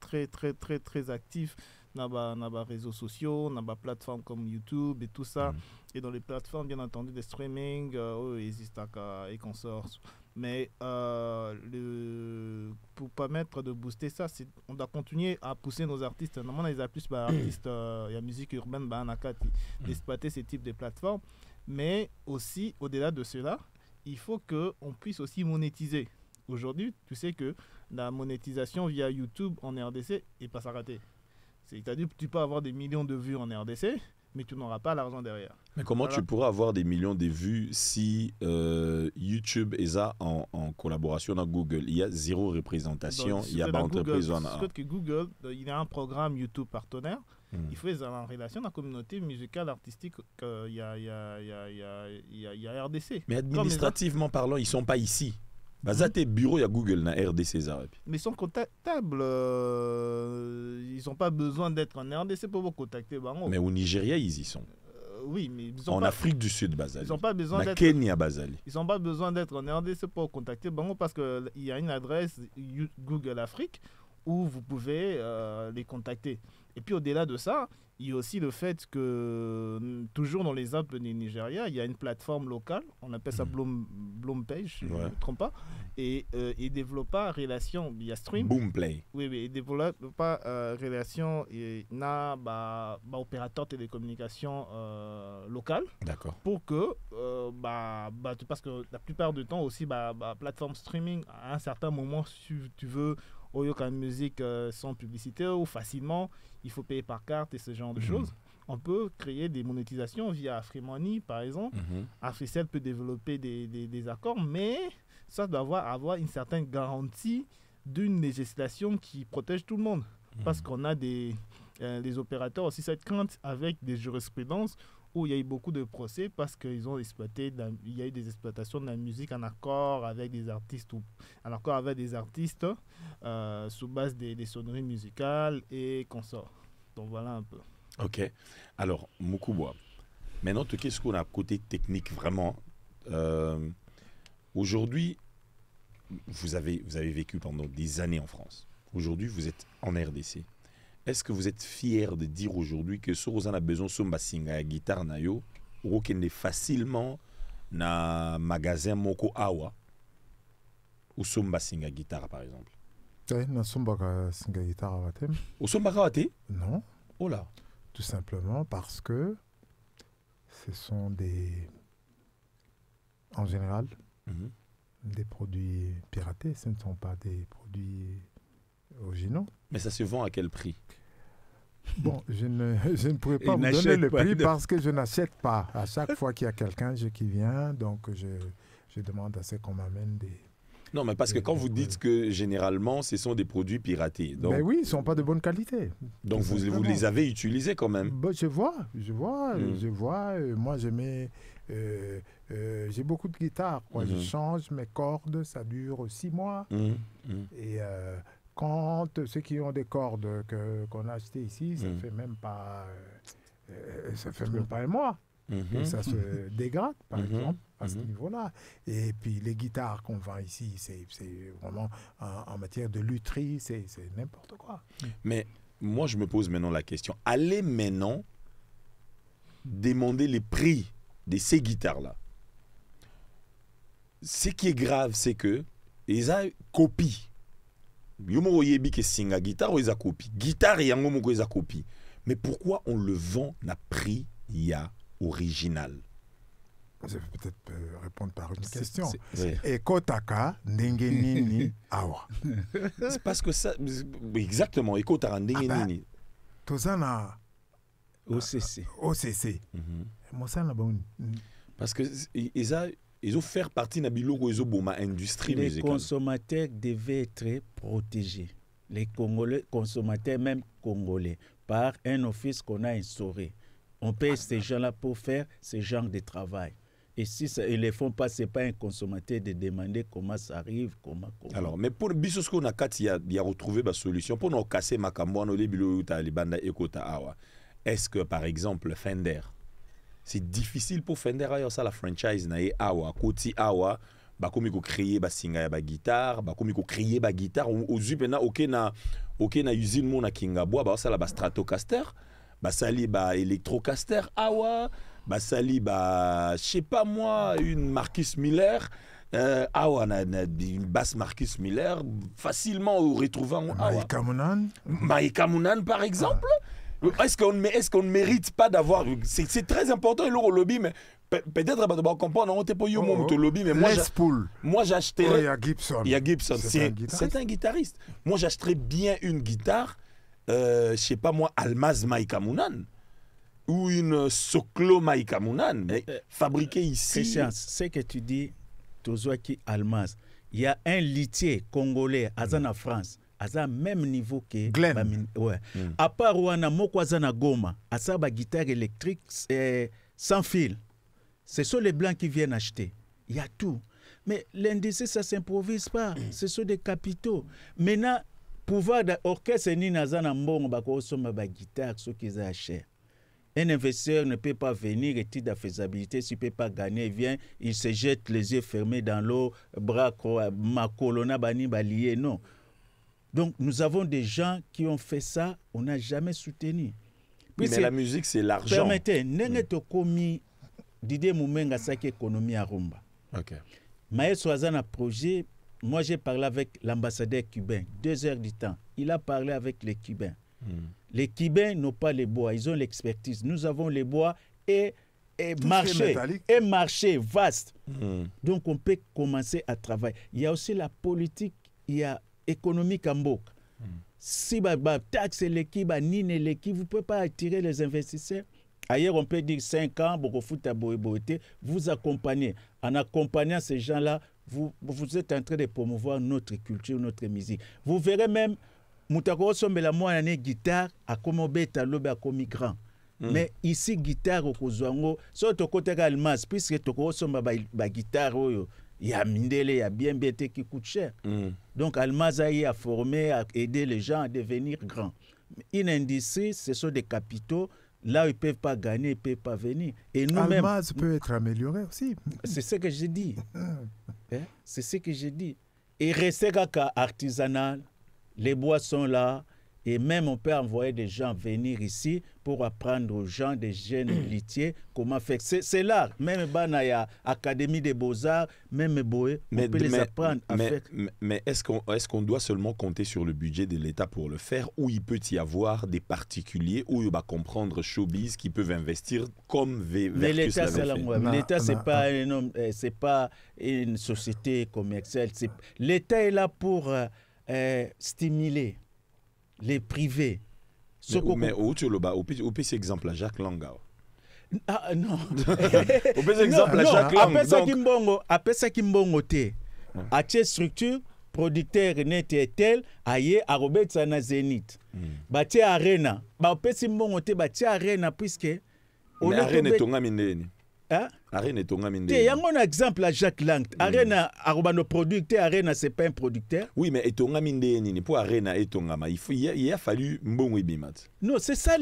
très actifs dans les réseaux sociaux, dans les plateformes comme YouTube et tout ça. Et dans les plateformes, bien entendu, de streaming, existent et consorts. Mais pour permettre de booster ça, on doit continuer à pousser nos artistes. Normalement, les artistes, il y a musique urbaine, d'exploiter ces types de plateformes. Mais aussi, au-delà de cela, il faut qu'on puisse aussi monétiser. Aujourd'hui, tu sais que la monétisation via YouTube en RDC n'est pas s'arrêter. C'est-à-dire que tu peux avoir des millions de vues en RDC, mais tu n'auras pas l'argent derrière. Mais comment tu pourras avoir des millions de vues si YouTube est en collaboration avec Google? Il y a zéro représentation, il y a pas d'entreprise. Que Google, il y a un programme YouTube partenaire. Il faut en relation à la communauté musicale, artistique, il y a RDC. Mais administrativement parlant, ils ne sont pas ici. Bazate bureau il y a Google na RDC mais ils sont contactables, ils n'ont pas besoin d'être en RDC pour vous contacter. Mais au Nigeria ils y sont. Oui, mais en Afrique du Sud Bazali. Ils n'ont pas besoin d'être Kenya Bazali. Ils n'ont pas besoin d'être en RDC pour contacter parce qu'il y a une adresse Google Afrique où vous pouvez les contacter. Et puis au-delà de ça, il y a aussi le fait que, toujours dans les Alpes du Nigeria, il y a une plateforme locale, on appelle ça Bloompage, je ne me trompe pas, et il développe pas relation via stream. Boomplay. Oui, il développe pas relation na opérateur télécommunication local. D'accord. Pour que, parce que la plupart du temps aussi, plateforme streaming, à un certain moment, si tu veux Oyoka musique sans publicité ou facilement, il faut payer par carte et ce genre de choses. On peut créer des monétisations via AfriMoney par exemple. Africell peut développer des accords, mais ça doit avoir une certaine garantie d'une législation qui protège tout le monde. Parce qu'on a des opérateurs aussi cette crainte avec des jurisprudences où il y a eu beaucoup de procès parce qu'ils ont exploité, il y a eu des exploitations de la musique en accord avec des artistes sous base des sonneries musicales et consorts. Donc voilà un peu. Ok. Alors, Mukubwa, maintenant, qu'est-ce qu'on a côté technique vraiment aujourd'hui, vous avez vécu pendant des années en France. Aujourd'hui, vous êtes en RDC. Est-ce que vous êtes fier de dire aujourd'hui que si vous en avez besoin de la guitare, vous pouvez facilement dans magasin Moko Awa ou Sombasinga guitare par exemple? Non, Sombasinga guitare. Ou Sombasinga? Non. Oh là. Tout simplement parce que ce sont en général, des produits piratés. Ce ne sont pas des produits originaux. Mais ça se vend à quel prix? Bon, je ne pourrais pas vous donner le prix parce que je n'achète pas. À chaque fois qu'il y a quelqu'un qui vient, donc je demande à ce qu'on m'amène des... Non, mais parce que quand vous dites que généralement, ce sont des produits piratés. Donc... Mais oui, ils ne sont pas de bonne qualité. Donc vous les avez utilisés quand même? Bon, je vois. Moi, j'ai beaucoup de guitares. Je change mes cordes, ça dure 6 mois. Et quand ceux qui ont des cordes qu'on a achetées ici, ça ne fait même pas un mois. Et ça se dégrade, par exemple, à ce niveau-là. Et puis les guitares qu'on vend ici, c'est vraiment en matière de lutherie, c'est n'importe quoi. Mais moi, je me pose maintenant la question. Allez maintenant demander les prix de ces guitares-là. Ce qui est grave, c'est que ils ont copie. Yomo yebi ke singa guitare, ils ont copie. Guitare, yango moko ils ont copie. Mais pourquoi on le vend à prix ya original? Je vais peut-être répondre par une question. Et Kotaka, Ndengenini, Awa. C'est parce que ça. Exactement, et Kotaka, Ndengenini. Tozana. OCC. OCC. Parce que ils ont fait partie de la industrie musicale. Les consommateurs devaient être protégés. Les Congolais, consommateurs même congolais, par un office qu'on a instauré. On paye ces gens-là pour faire ce genre de travail. Et si ils ne le font pas, ce n'est pas un consommateur de demander comment ça arrive, comment. Alors, mais pour Bissos qu'on a il y a retrouvé la solution. Pour nous casser ma camboine, est-ce que, par exemple, Fender, c'est difficile pour Fender à ça la franchise nae awa koti awa ba komi ko créer ba singa ba guitare ba komi ko créer ba guitare au zupena OK na usine mo na Kingabwa ba ça la ba Stratocaster ba sali ba Electrocaster awa ba sali ba je sais pas moi une Marcus Miller awa na une basse Marcus Miller facilement retrouvant awa Maïka Mounan par exemple. Est-ce qu'on ne mérite pas d'avoir... C'est très important le lobby, mais peut-être qu'on va comprendre, on ne peut pas le lobby, mais moi j'achèterais... Il y a Gibson. C'est un guitariste. Moi j'achèterais bien une guitare, je ne sais pas moi, Almaz Maïka Mounan, ou une Soklo Maïka Mounan, mais fabriquée ici... Christian, ce que tu dis, Tozoaki Almaz, il y a un luthier congolais à en France, à même niveau que Glenn. À part Rwanda, moko azana Goma, à ça ba guitare électrique sans fil. Ce sont les blancs qui viennent acheter. Il y a tout. Mais l'indice, ça s'improvise pas. Ce sont des capitaux. Maintenant, pouvoir d'orchestre ni nazana mbongo bako soma ba guitare ceux qui achètent. Un investisseur ne peut pas venir étude de faisabilité, s'il ne peut pas gagner, il vient, il se jette les yeux fermés dans l'eau, bras, ma colonna, bani, balié, non. Donc, nous avons des gens qui ont fait ça, on n'a jamais soutenu. Mais la musique, c'est l'argent. Permettez, n'engete komi Didier Moumenga Saki économie à Rumba. Ok. Maël Soazan a projet, moi j'ai parlé avec l'ambassadeur cubain, 2 heures du temps. Il a parlé avec les Cubains. Les Cubains n'ont pas les bois, ils ont l'expertise. Nous avons les bois et marché vaste. Donc, on peut commencer à travailler. Il y a aussi la politique, il y a économique en bouc. Si taxe l'équipe, vous ne pouvez pas attirer les investisseurs. Ailleurs, on peut dire 5 ans, vous accompagnez. En accompagnant ces gens-là, vous êtes en train de promouvoir notre culture, notre musique. Vous verrez même, Moutako Sombela Moine guitare, à comme bêta lobe à comme grand. mais ici guitare okozwango so tokoteka almas puisque tokosomba ba guitare oyo ya mindele ya bien te qui coûte cher. Donc almas a formé, à aider les gens à devenir grands. Une industrie, ce sont des capitaux. Là, ils ne peuvent pas gagner, ils ne peuvent pas venir. Et nous-mêmes. Almas peut être amélioré aussi. C'est ce que j'ai dit. C'est ce que j'ai dit. Et rester artisanal, les bois sont là. Et même on peut envoyer des gens venir ici pour apprendre aux gens, des jeunes luthiers, comment faire. C'est l'art. Même Banaya, Académie des Beaux-Arts, même Boé, on peut les apprendre à faire. Mais est-ce qu'on doit seulement compter sur le budget de l'État pour le faire, ou il peut y avoir des particuliers où il va comprendre showbiz qui peuvent investir comme mais l'État, c'est l'État, c'est pas une société commerciale. L'État est là pour stimuler les privés. Mais où tu le bas, au plus exemple à Jacques Lang. Ah non. Au plus exemple à Jacques Lang. Après ça qui mbongo te. À cette structure producteur net tel aye à Robert Sana Zénith. Bati arena. Ba pesi mbongo te bati arena puisque on arena tonga mindeni. Arena tonga mindeni. Il y a un exemple à Jacques Lang. Arena arobano producteur, Arena c'est pas un producteur. Oui, mais etonga mindeni pour Arena etonga ma il a fallu mbongo ibimat. Non, c'est ça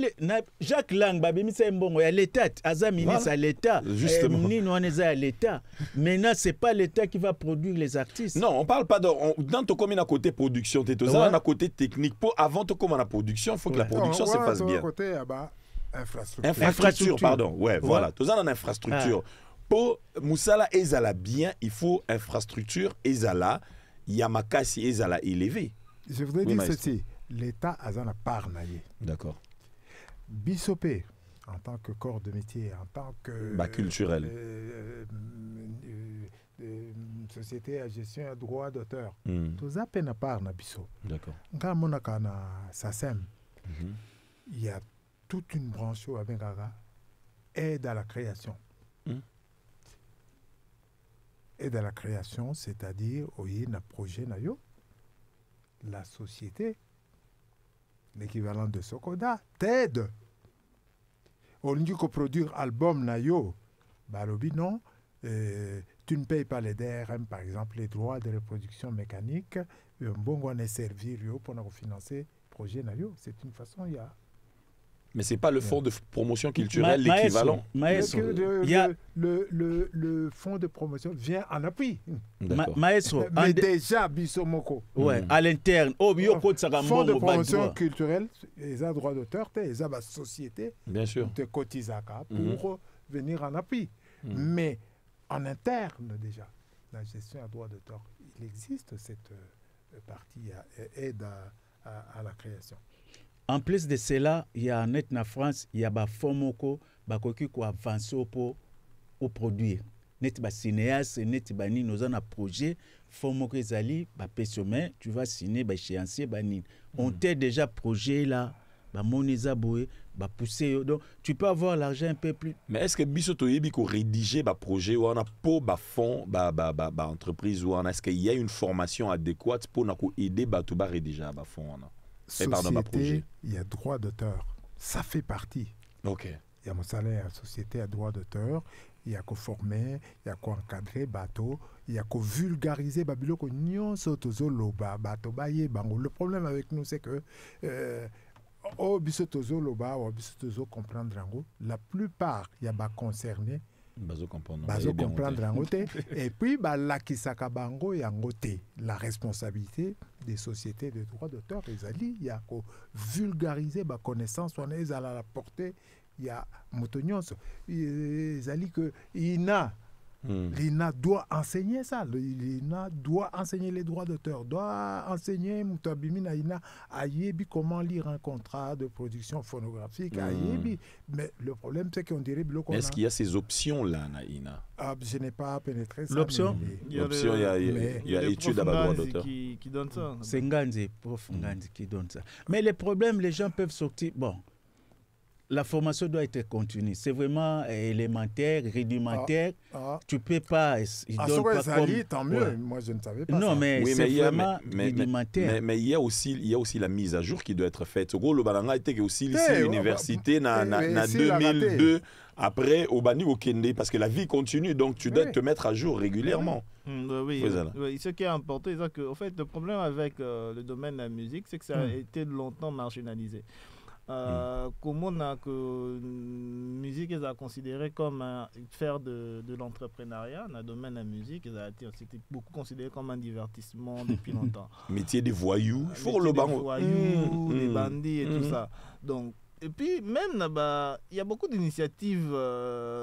Jacques Lang babimi c'est mbongo ya l'état, aza ministre à l'état. Justement. Nous on est à l'état. Maintenant c'est pas l'état qui va produire les artistes. Non, on parle pas dans ton commune à côté production, tu es à côté technique pour avant to comme la production, il faut que la production se fasse bien. Côté Infrastructure, pardon. Ouais, voilà. Tout ça en infrastructure. Pour Moussala ezala bien, il faut infrastructure ezala, Yamakasi ezala élevé. Je voudrais dire ceci. L'État a une part naïe. D'accord. Bissopé, en tant que corps de métier, en tant que culturel. Société à gestion à droit d'auteur. Tout ça peine à part na biso. D'accord. Quand on a na SACEM, il y a toute une branche avec aide à la création. Aide à la création, c'est-à-dire, oui, un projet, la société, l'équivalent de Sokoda, t'aide. Au lieu de produire album, Balobi, non, tu ne payes pas les DRM, par exemple, les droits de reproduction mécanique, un bon on est servi pour financer le projet, c'est une façon, il y a. Mais ce n'est pas le fonds de promotion culturelle l'équivalent. Le fonds de promotion vient en appui. Maestro. Mais déjà, Bissomoko. Ouais, à l'interne. Fonds de promotion culturelle, ils ont droit d'auteur, ils ont la société. Bien sûr. De Kotizaka pour venir en appui. Mais en interne, déjà, la gestion à droit d'auteur, il existe cette partie aide à la création. En plus de cela, il y a en France, il y a des fonds qui avancer pour produire. Net ba cinéaste, net ba ni nous on a projet fonds ezali ba pessomen, tu vas signer ba échéancier ba ni. On t'a déjà projet là, ba moniza boé, ba pousser donc tu peux avoir l'argent un peu plus. Mais est-ce que biso toyebi ko rédiger ba projet ou on a pour ba fonds ba entreprise ou est-ce qu'il y a une formation adéquate pour na ko aider ba to ba rédiger ba fonds on société, il y a droit d'auteur. Ça fait partie. Ok. Il y a mon salaire, société à droit d'auteur. Il y a qu'à former, il y a qu'à encadrer bateau, il y a qu'à vulgariser babilo ko nyonso tozoloba bateau baye bango. Le problème avec nous c'est que biso tozoloba ou biso tozo comprendre rango. La plupart il y a ba concernés. Bazo comprendre en côté et puis la kisaka bango yangote la responsabilité des sociétés de droits d'auteur ezali il y a ko vulgariser ba connaissance on est à la portée il y a motonyonso ezali que l'INA doit enseigner ça. L'INA doit enseigner les droits d'auteur, doit enseigner Moutabimina INA Ayebi comment lire un contrat de production phonographique. Ayebi. Mais le problème, c'est qu'on dirait. Est-ce qu'il y a ces options-là, Naïna? Je n'ai pas pénétré ça. L'option il y a études à droit d'auteur. Qui donne ça. C'est Nganzi, prof Nganzi qui donne ça. Mais les problèmes, les gens peuvent sortir. Bon. la formation doit être continue. C'est vraiment élémentaire, rudimentaire. Tu ne peux pas... Tant mieux. Ouais. Moi, je ne savais pas. Non, mais oui, c'est vraiment rudimentaire. Mais il y a aussi la mise à jour qui doit être faite. Le Balanga était aussi lycée, l'université, en 2002. Après, au Bani, au Kende, parce que la vie continue, donc tu dois te mettre à jour régulièrement. Oui, ce qui est important, c'est que, en fait, le problème avec le domaine de la musique, c'est que ça a été longtemps marginalisé. Comme on a que musique est considéré comme faire de l'entrepreneuriat dans le domaine de la musique, c'était beaucoup considéré comme un divertissement depuis longtemps. Métier des voyous, des bandits et tout ça. Donc, et puis même il y a beaucoup d'initiatives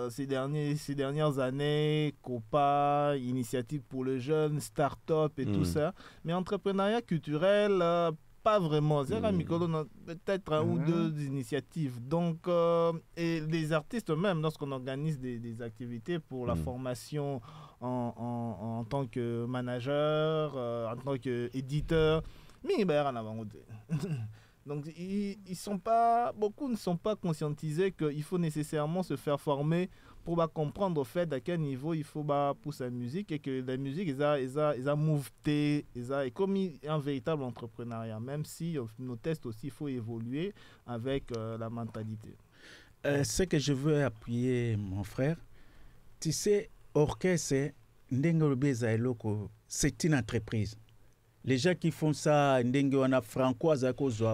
ces dernières années, COPA, initiatives pour les jeunes, start-up et tout ça. Mais entrepreneuriat culturel, pas vraiment. C'est peut-être un ou deux initiatives. Donc, et les artistes même, lorsqu'on organise des activités pour la formation en tant que manager, en tant qu'éditeur, mais donc, beaucoup ne sont pas conscientisés qu'il faut nécessairement se faire former pour comprendre au fait à quel niveau il faut pousser la musique et que la musique ils a mouvté, est comme un véritable entrepreneuriat, même si nos tests aussi il faut évoluer avec la mentalité. Ce que je veux appuyer mon frère, tu sais, orchestre, c'est une entreprise. Les gens qui font ça, on a franco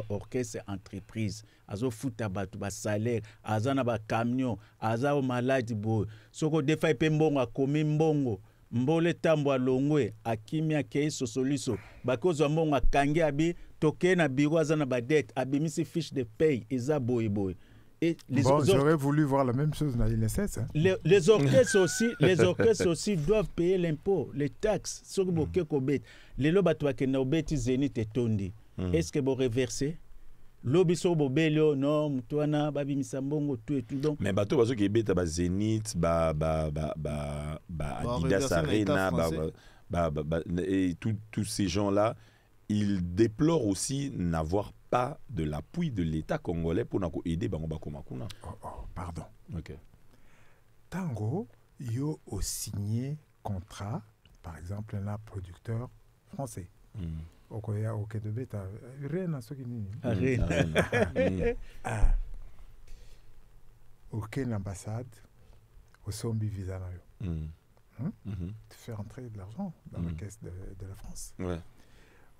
orchestre entreprise, azo futa batu ba salaire, azana ba camion, azao malade bo. Soko defa pe mbongo akomi mbongo, mbole tambo alongwe, akimia kei sosoliso, bakozo mbongo akangi abi, toke na biro azana ba dette, abimisi fiche de paye, eza boy. J'aurais voulu voir la même chose dans l'INSS. Hein. Les orchestres aussi doivent payer l'impôt, les taxes. Les lobatwa qui n'ont pas zénith et tondi. Est-ce que vous reversez? L'obiso bobelio non, toi na babi misambongo tout et tout donc. Mais bateau parce que beta ba zénith Adidas Arena et tous ces gens-là, ils déplorent aussi n'avoir pas de l'appui de l'État congolais pour nous aider Bango Komakuna. Pardon. Ok. Tango, yo a signé contrat, par exemple, un producteur français. Okoya Okedebe, t'as rien à ce qui n'est. Aucune ambassade, au Sombi Visa. Tu fais rentrer de l'argent dans la caisse de la France. Ouais.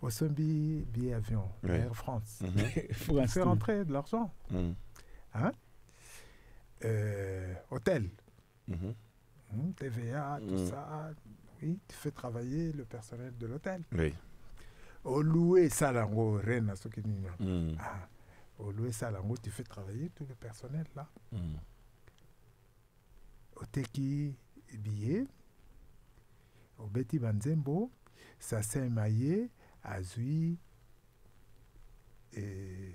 Au Sombi, billet avion, Air France. Il fait rentrer de l'argent. Hôtel, TVA, tout ça. Oui, tu fais travailler le personnel de l'hôtel. Oui. Au louer Salango, Rennes, ce qui n'est pas. Au louer Salango, tu fais travailler tout le personnel là. Au Teki, billet. Au Betty Banzembo, ça s'est émaillé. Azui et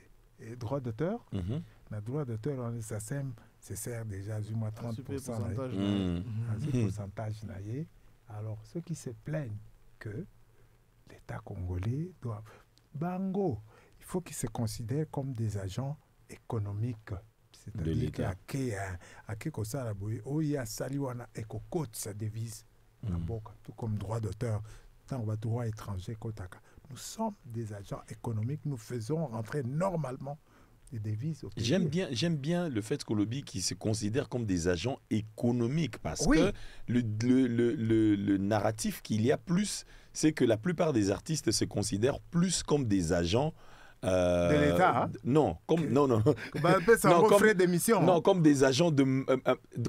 droit d'auteur. Le droit d'auteur, ça sert déjà à 30%. Pourcentage. Alors, ceux qui se plaignent que l'État congolais doit... Bango, il faut qu'ils se considèrent comme des agents économiques. C'est-à-dire qu'il sa devise, tout comme droit d'auteur, dans le droit étranger, nous sommes des agents économiques, nous faisons rentrer normalement des devises au pays. J'aime bien le fait qu'Olobi qui se considère comme des agents économiques parce que le narratif qu'il y a plus, c'est que la plupart des artistes se considèrent plus comme des agents de l'État, hein? Non, comme non. Comme des agents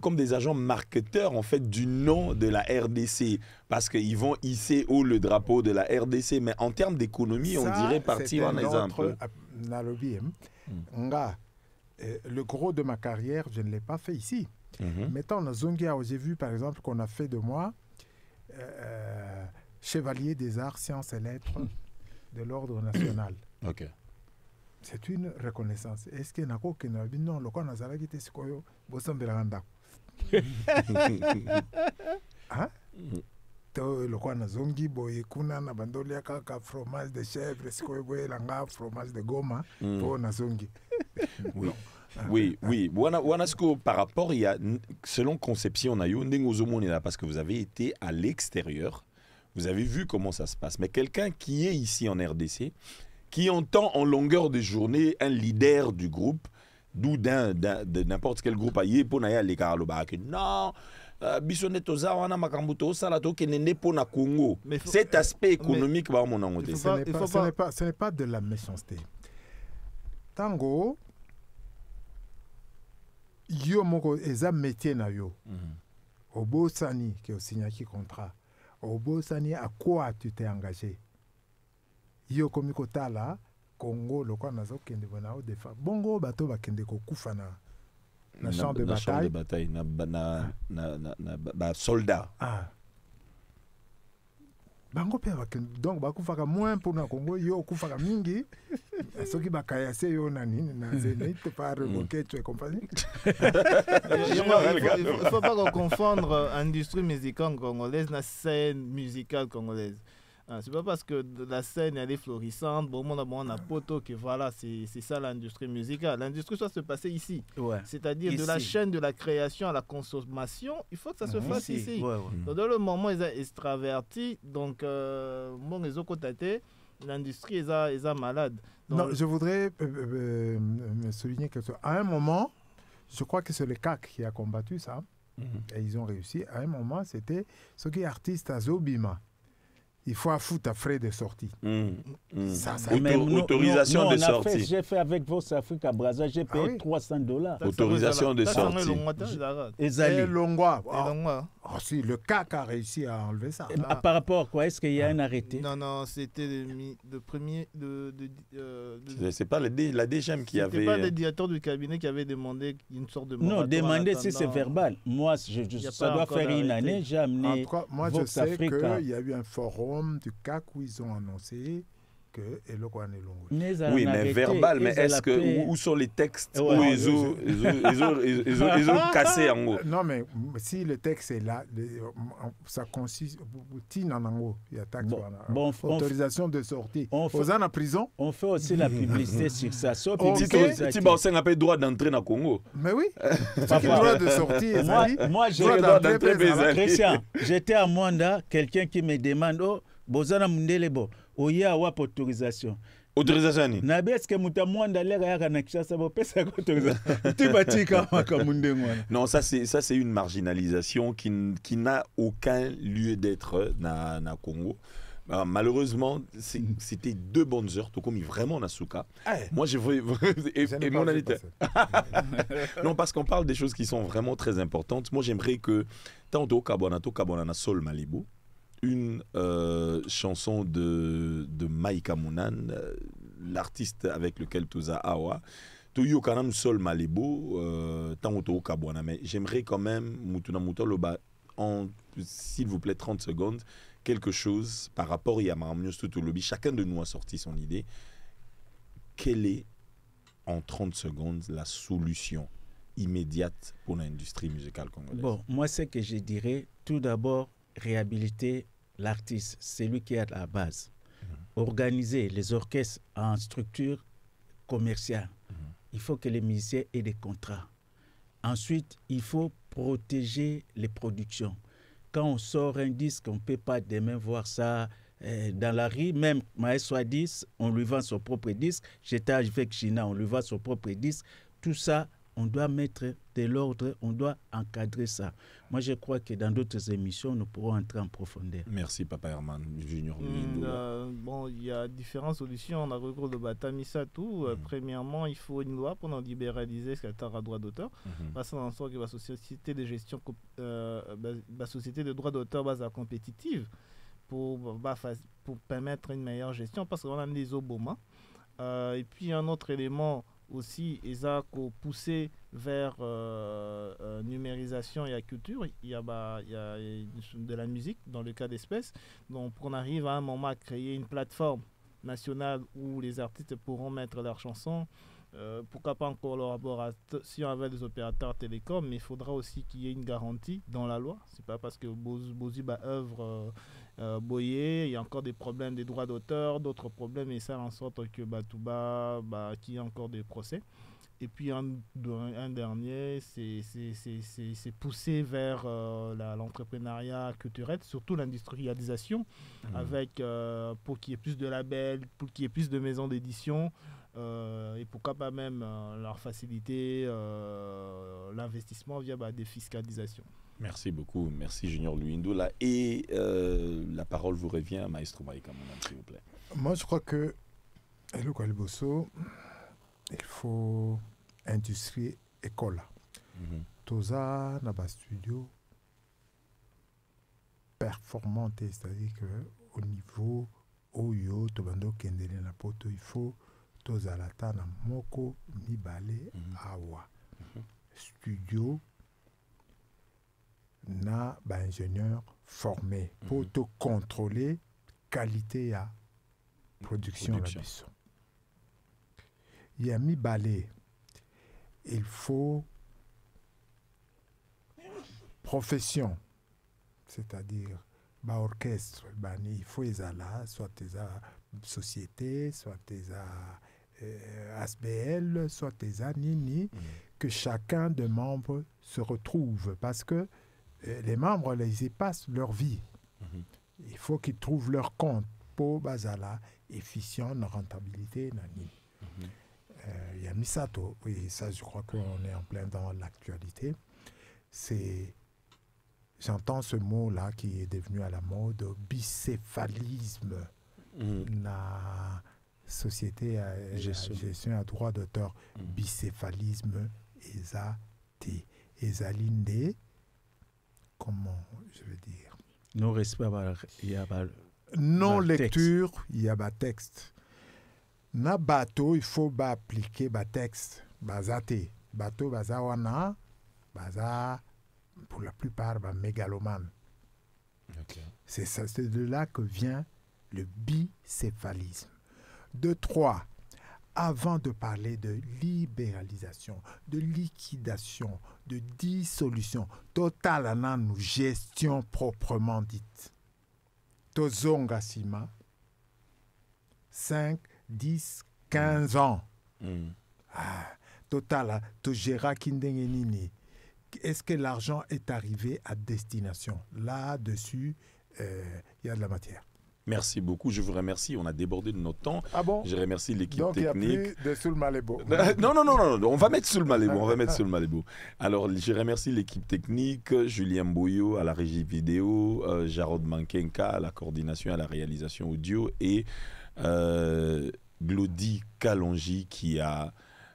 comme des agents marketeurs en fait du nom de la RDC parce qu'ils vont hisser haut le drapeau de la RDC, mais en termes d'économie, on dirait partir en exemple. Le gros de ma carrière, je ne l'ai pas fait ici. Mettons dans Zongia, j'ai vu par exemple qu'on a fait de moi chevalier des arts, sciences et lettres de l'ordre national. Ok. C'est une reconnaissance. Est-ce qu'il y a un qui n'a dit non, le quoi n'a pas été ce qu'on a le quoi n'a zongi boye kuna na bandolia kaka fromage de chèvre ce qu'on veut langa fromage de goma pour na zongi. Oui. Oui. Par rapport, il y a, selon conception, on a eu parce que vous avez été à l'extérieur, vous avez vu comment ça se passe. Mais quelqu'un qui est ici en RDC, qui entend en longueur de journée un leader du groupe, d'où de n'importe quel groupe, non, cet aspect économique, ce n'est pas de la méchanceté. Tango, yo moko eza métier na yo. Obosani qui a signé un contrat. Obosani à quoi tu t'es engagé. Yo komiko tala Congo lokwa nazo kende bona o defa. Bongo bato ba kende ko kufa na champ de bataille. Na soldat. Ah. Bango pe donc bakufaka moins pour na Congo yo kufaka mingi soki bakayase yo nani na zénith par roquette et compagnie. Il faut pas confondre industrie musicale congolaise na scène musicale congolaise. C'est pas parce que la scène elle est florissante, bon on a poto que voilà, c'est ça l'industrie musicale. L'industrie doit se passer ici. Ouais. C'est-à-dire ici. De la chaîne de la création à la consommation, il faut que ça se fasse ici. Ouais. Donc, dans le moment ils sont extravertis, donc bon les autres côtés, l'industrie est malade. Donc, non, je voudrais me souligner quelque chose. À un moment, je crois que c'est le CAC qui a combattu ça, et ils ont réussi. À un moment, c'était ce qui est artiste à Zobima. Il faut foutre à frais de sortie. Ça, autorisation de sortie. J'ai fait avec Vox Africa Brazza, j'ai payé $300. Autorisation de sortie. Et Longwa. Oh, si, le CAC a réussi à enlever ça. Par rapport à quoi? Est-ce qu'il y a un arrêté? Non, c'était le premier... C'est pas la DGM qui avait... C'était pas le directeur du cabinet qui avait demandé une sorte de... Non, demander si c'est verbal. Moi, ça doit faire une année, j'ai amené... En tout cas, moi, je sais qu'il y a eu un forum du CAC où ils ont annoncé que oui, mais verbal, mais est-ce que où sont les textes où ils ont cassé en haut? Non, mais si le texte est là, ça consiste en haut. Il y a taxe, autorisation de sortie. Aux ans en prison. On fait aussi la publicité sur ça. Si on a pas droit d'entrer dans le Congo. Mais oui. Droit de sortie. Moi, j'ai le droit d'entrer. Christian, j'étais à Mwanda, quelqu'un qui me demande, oh, Bozana Mundelebo. Oya wap autorisation. Autorisation ni? Nabe est-ce que mutamwanda lega yaka na Kinshasa bo pesa autorisation. Tibatika makamunde ngwana. Non, ça c'est une marginalisation qui n'a aucun lieu d'être na Congo. Malheureusement, c'était 2 bonnes heures, tout comme vraiment Nasuka. Moi, je veux et mon ami. Non, parce qu'on parle des choses qui sont vraiment très importantes. Moi, j'aimerais que tanto Kabona na Sol Malibu, une chanson de Maïka Mounan, l'artiste avec lequel tu as awa, tu yo kanam Sol Malibu, tanto Kabona. Mais j'aimerais quand même mutuna mutoloba en s'il vous plaît 30 secondes. Quelque chose par rapport à Yamamnios Tutulubi. Chacun de nous a sorti son idée. Quelle est, en 30 secondes, la solution immédiate pour l'industrie musicale congolaise? Bon, moi, ce que je dirais, tout d'abord, réhabiliter l'artiste, c'est lui qui est à la base. Organiser les orchestres en structure commerciale. Il faut que les musiciens aient des contrats. Ensuite, il faut protéger les productions. Quand on sort un disque, on ne peut pas demain voir ça dans la rue. Même Maestro 10, on lui vend son propre disque. J'étais avec China, on lui vend son propre disque. Tout ça, on doit mettre de l'ordre, on doit encadrer ça. Moi, je crois que dans d'autres émissions, nous pourrons entrer en profondeur. Merci, Papa Herman Junior. Bon, il y a différentes solutions. On a recours de Batamisa, tout. Premièrement, il faut une loi pour libéraliser ce qu'il y a droit d'auteur. Parce qu'en sorte que la société de gestion, la société de droit d'auteur base compétitive pour permettre une meilleure gestion. Parce qu'on a des Obama. Et puis, un autre élément aussi, ils ont poussé vers numérisation et la culture. Il y a de la musique dans le cas d'espèces. Donc, on arrive à un moment à créer une plateforme nationale où les artistes pourront mettre leurs chansons. Pourquoi pas en collaboration avec les opérateurs télécoms, mais il faudra aussi qu'il y ait une garantie dans la loi. C'est pas parce que Boziba œuvre Boyer, il y a encore des problèmes des droits d'auteur, d'autres problèmes, et ça en sorte que Batouba, qu'il y ait encore des procès. Et puis un dernier, c'est pousser vers l'entrepreneuriat culturel, surtout l'industrialisation, avec pour qu'il y ait plus de labels, pour qu'il y ait plus de maisons d'édition, et pourquoi pas même leur faciliter l'investissement via des fiscalisations. Merci beaucoup, merci Junior Luindola. Et la parole vous revient à Maestro Maïka, s'il vous plaît. Moi, je crois que Hello Kwaliboso, il faut industrie école. Toza na ba studio performante, c'est-à-dire que au niveau oyo tobando kendele na poto, il faut toza la na moko mibale awa studio na ba ingénieur formé pour te contrôler qualité à production. Il y a mibale, il faut profession, c'est-à-dire orchestre, il faut soit des sociétés, soit des ASBL, soit des Nini, que chacun des membres se retrouve, parce que les membres, ils y passent leur vie. Il faut qu'ils trouvent leur compte pour bazala efficient, rentabilité, nani. Il y a Misato, oui, ça je crois qu'on est en plein dans l'actualité. J'entends ce mot-là qui est devenu à la mode, bicéphalisme. La société à gestion à droit d'auteur, bicéphalisme, Ezalinde, comment je veux dire? Non respect, il y a non lecture, il y a un texte. Na bateau, il faut appliquer le texte. Bazate. Bateau, bazawana, baza, pour la plupart, mégalomane. Okay. C'est de là que vient le bicéphalisme. 2, 3. Avant de parler de libéralisation, de liquidation, de dissolution, totale en gestion proprement dite. Tozonga Sima, 5, 10, 15 ans. Total, Tojera Kindengenini. Est-ce que l'argent est arrivé à destination? Là-dessus, il y a de la matière. Merci beaucoup, je vous remercie. On a débordé de notre temps. Ah bon? Je remercie l'équipe technique. Donc il n'y a plus de Soul Malébo. Non, on va mettre Soul Malébo. Alors, je remercie l'équipe technique, Julien Boyo à la régie vidéo, Jarod Mankenka à la coordination et à la réalisation audio et Glody Kalonji qui a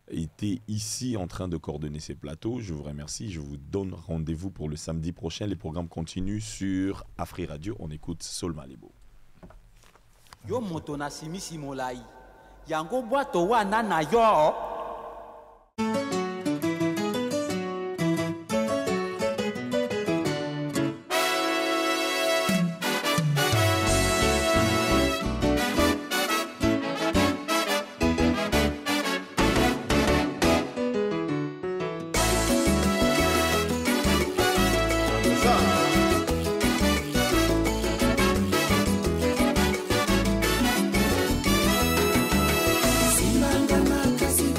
été ici en train de coordonner ces plateaux. Je vous remercie. Je vous donne rendez-vous pour le samedi prochain. Les programmes continuent sur Afri Radio. On écoute Soul Malébo. Yo moto na simisi molai yango bwato wana na yo Simanga makasi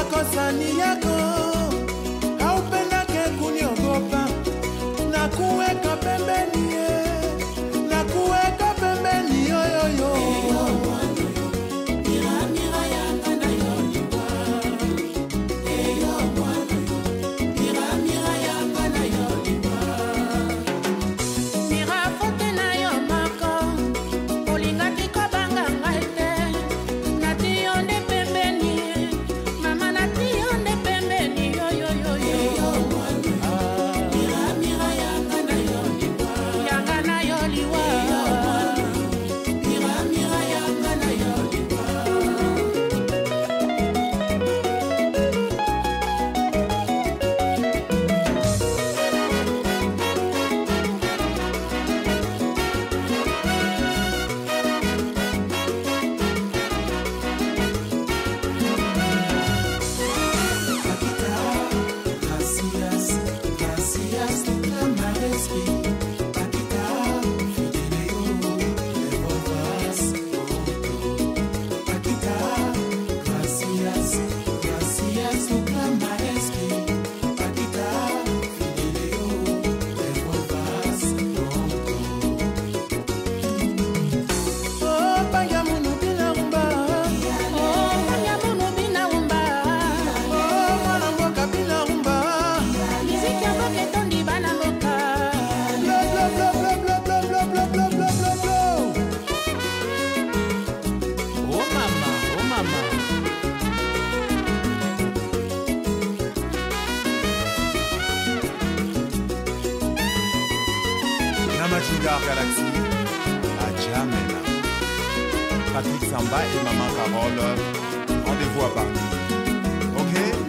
makosani yako, haupendake kuniogopa, na kuweka pembeni, na kuweka pembeni yoyoyo. Galaxy, à Jamena. Patrick Samba et Maman Carole, rendez-vous à Paris. Ok?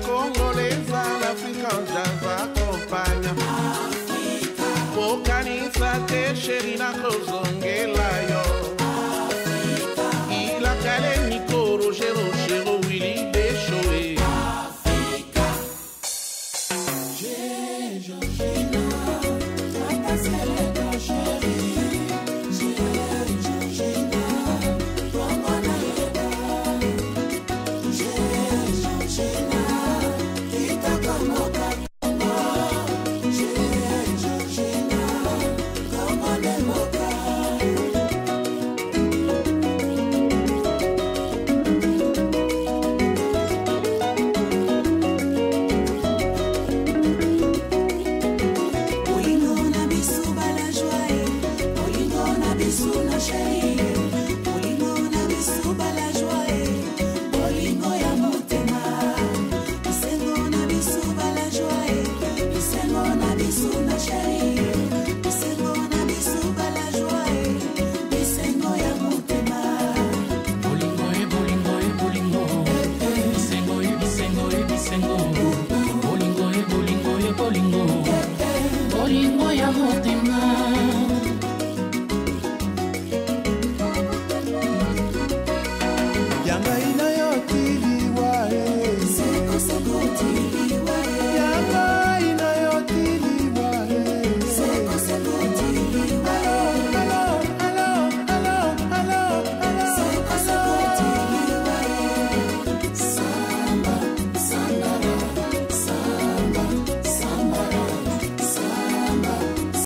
Congolesa, l'Afrique en jazz.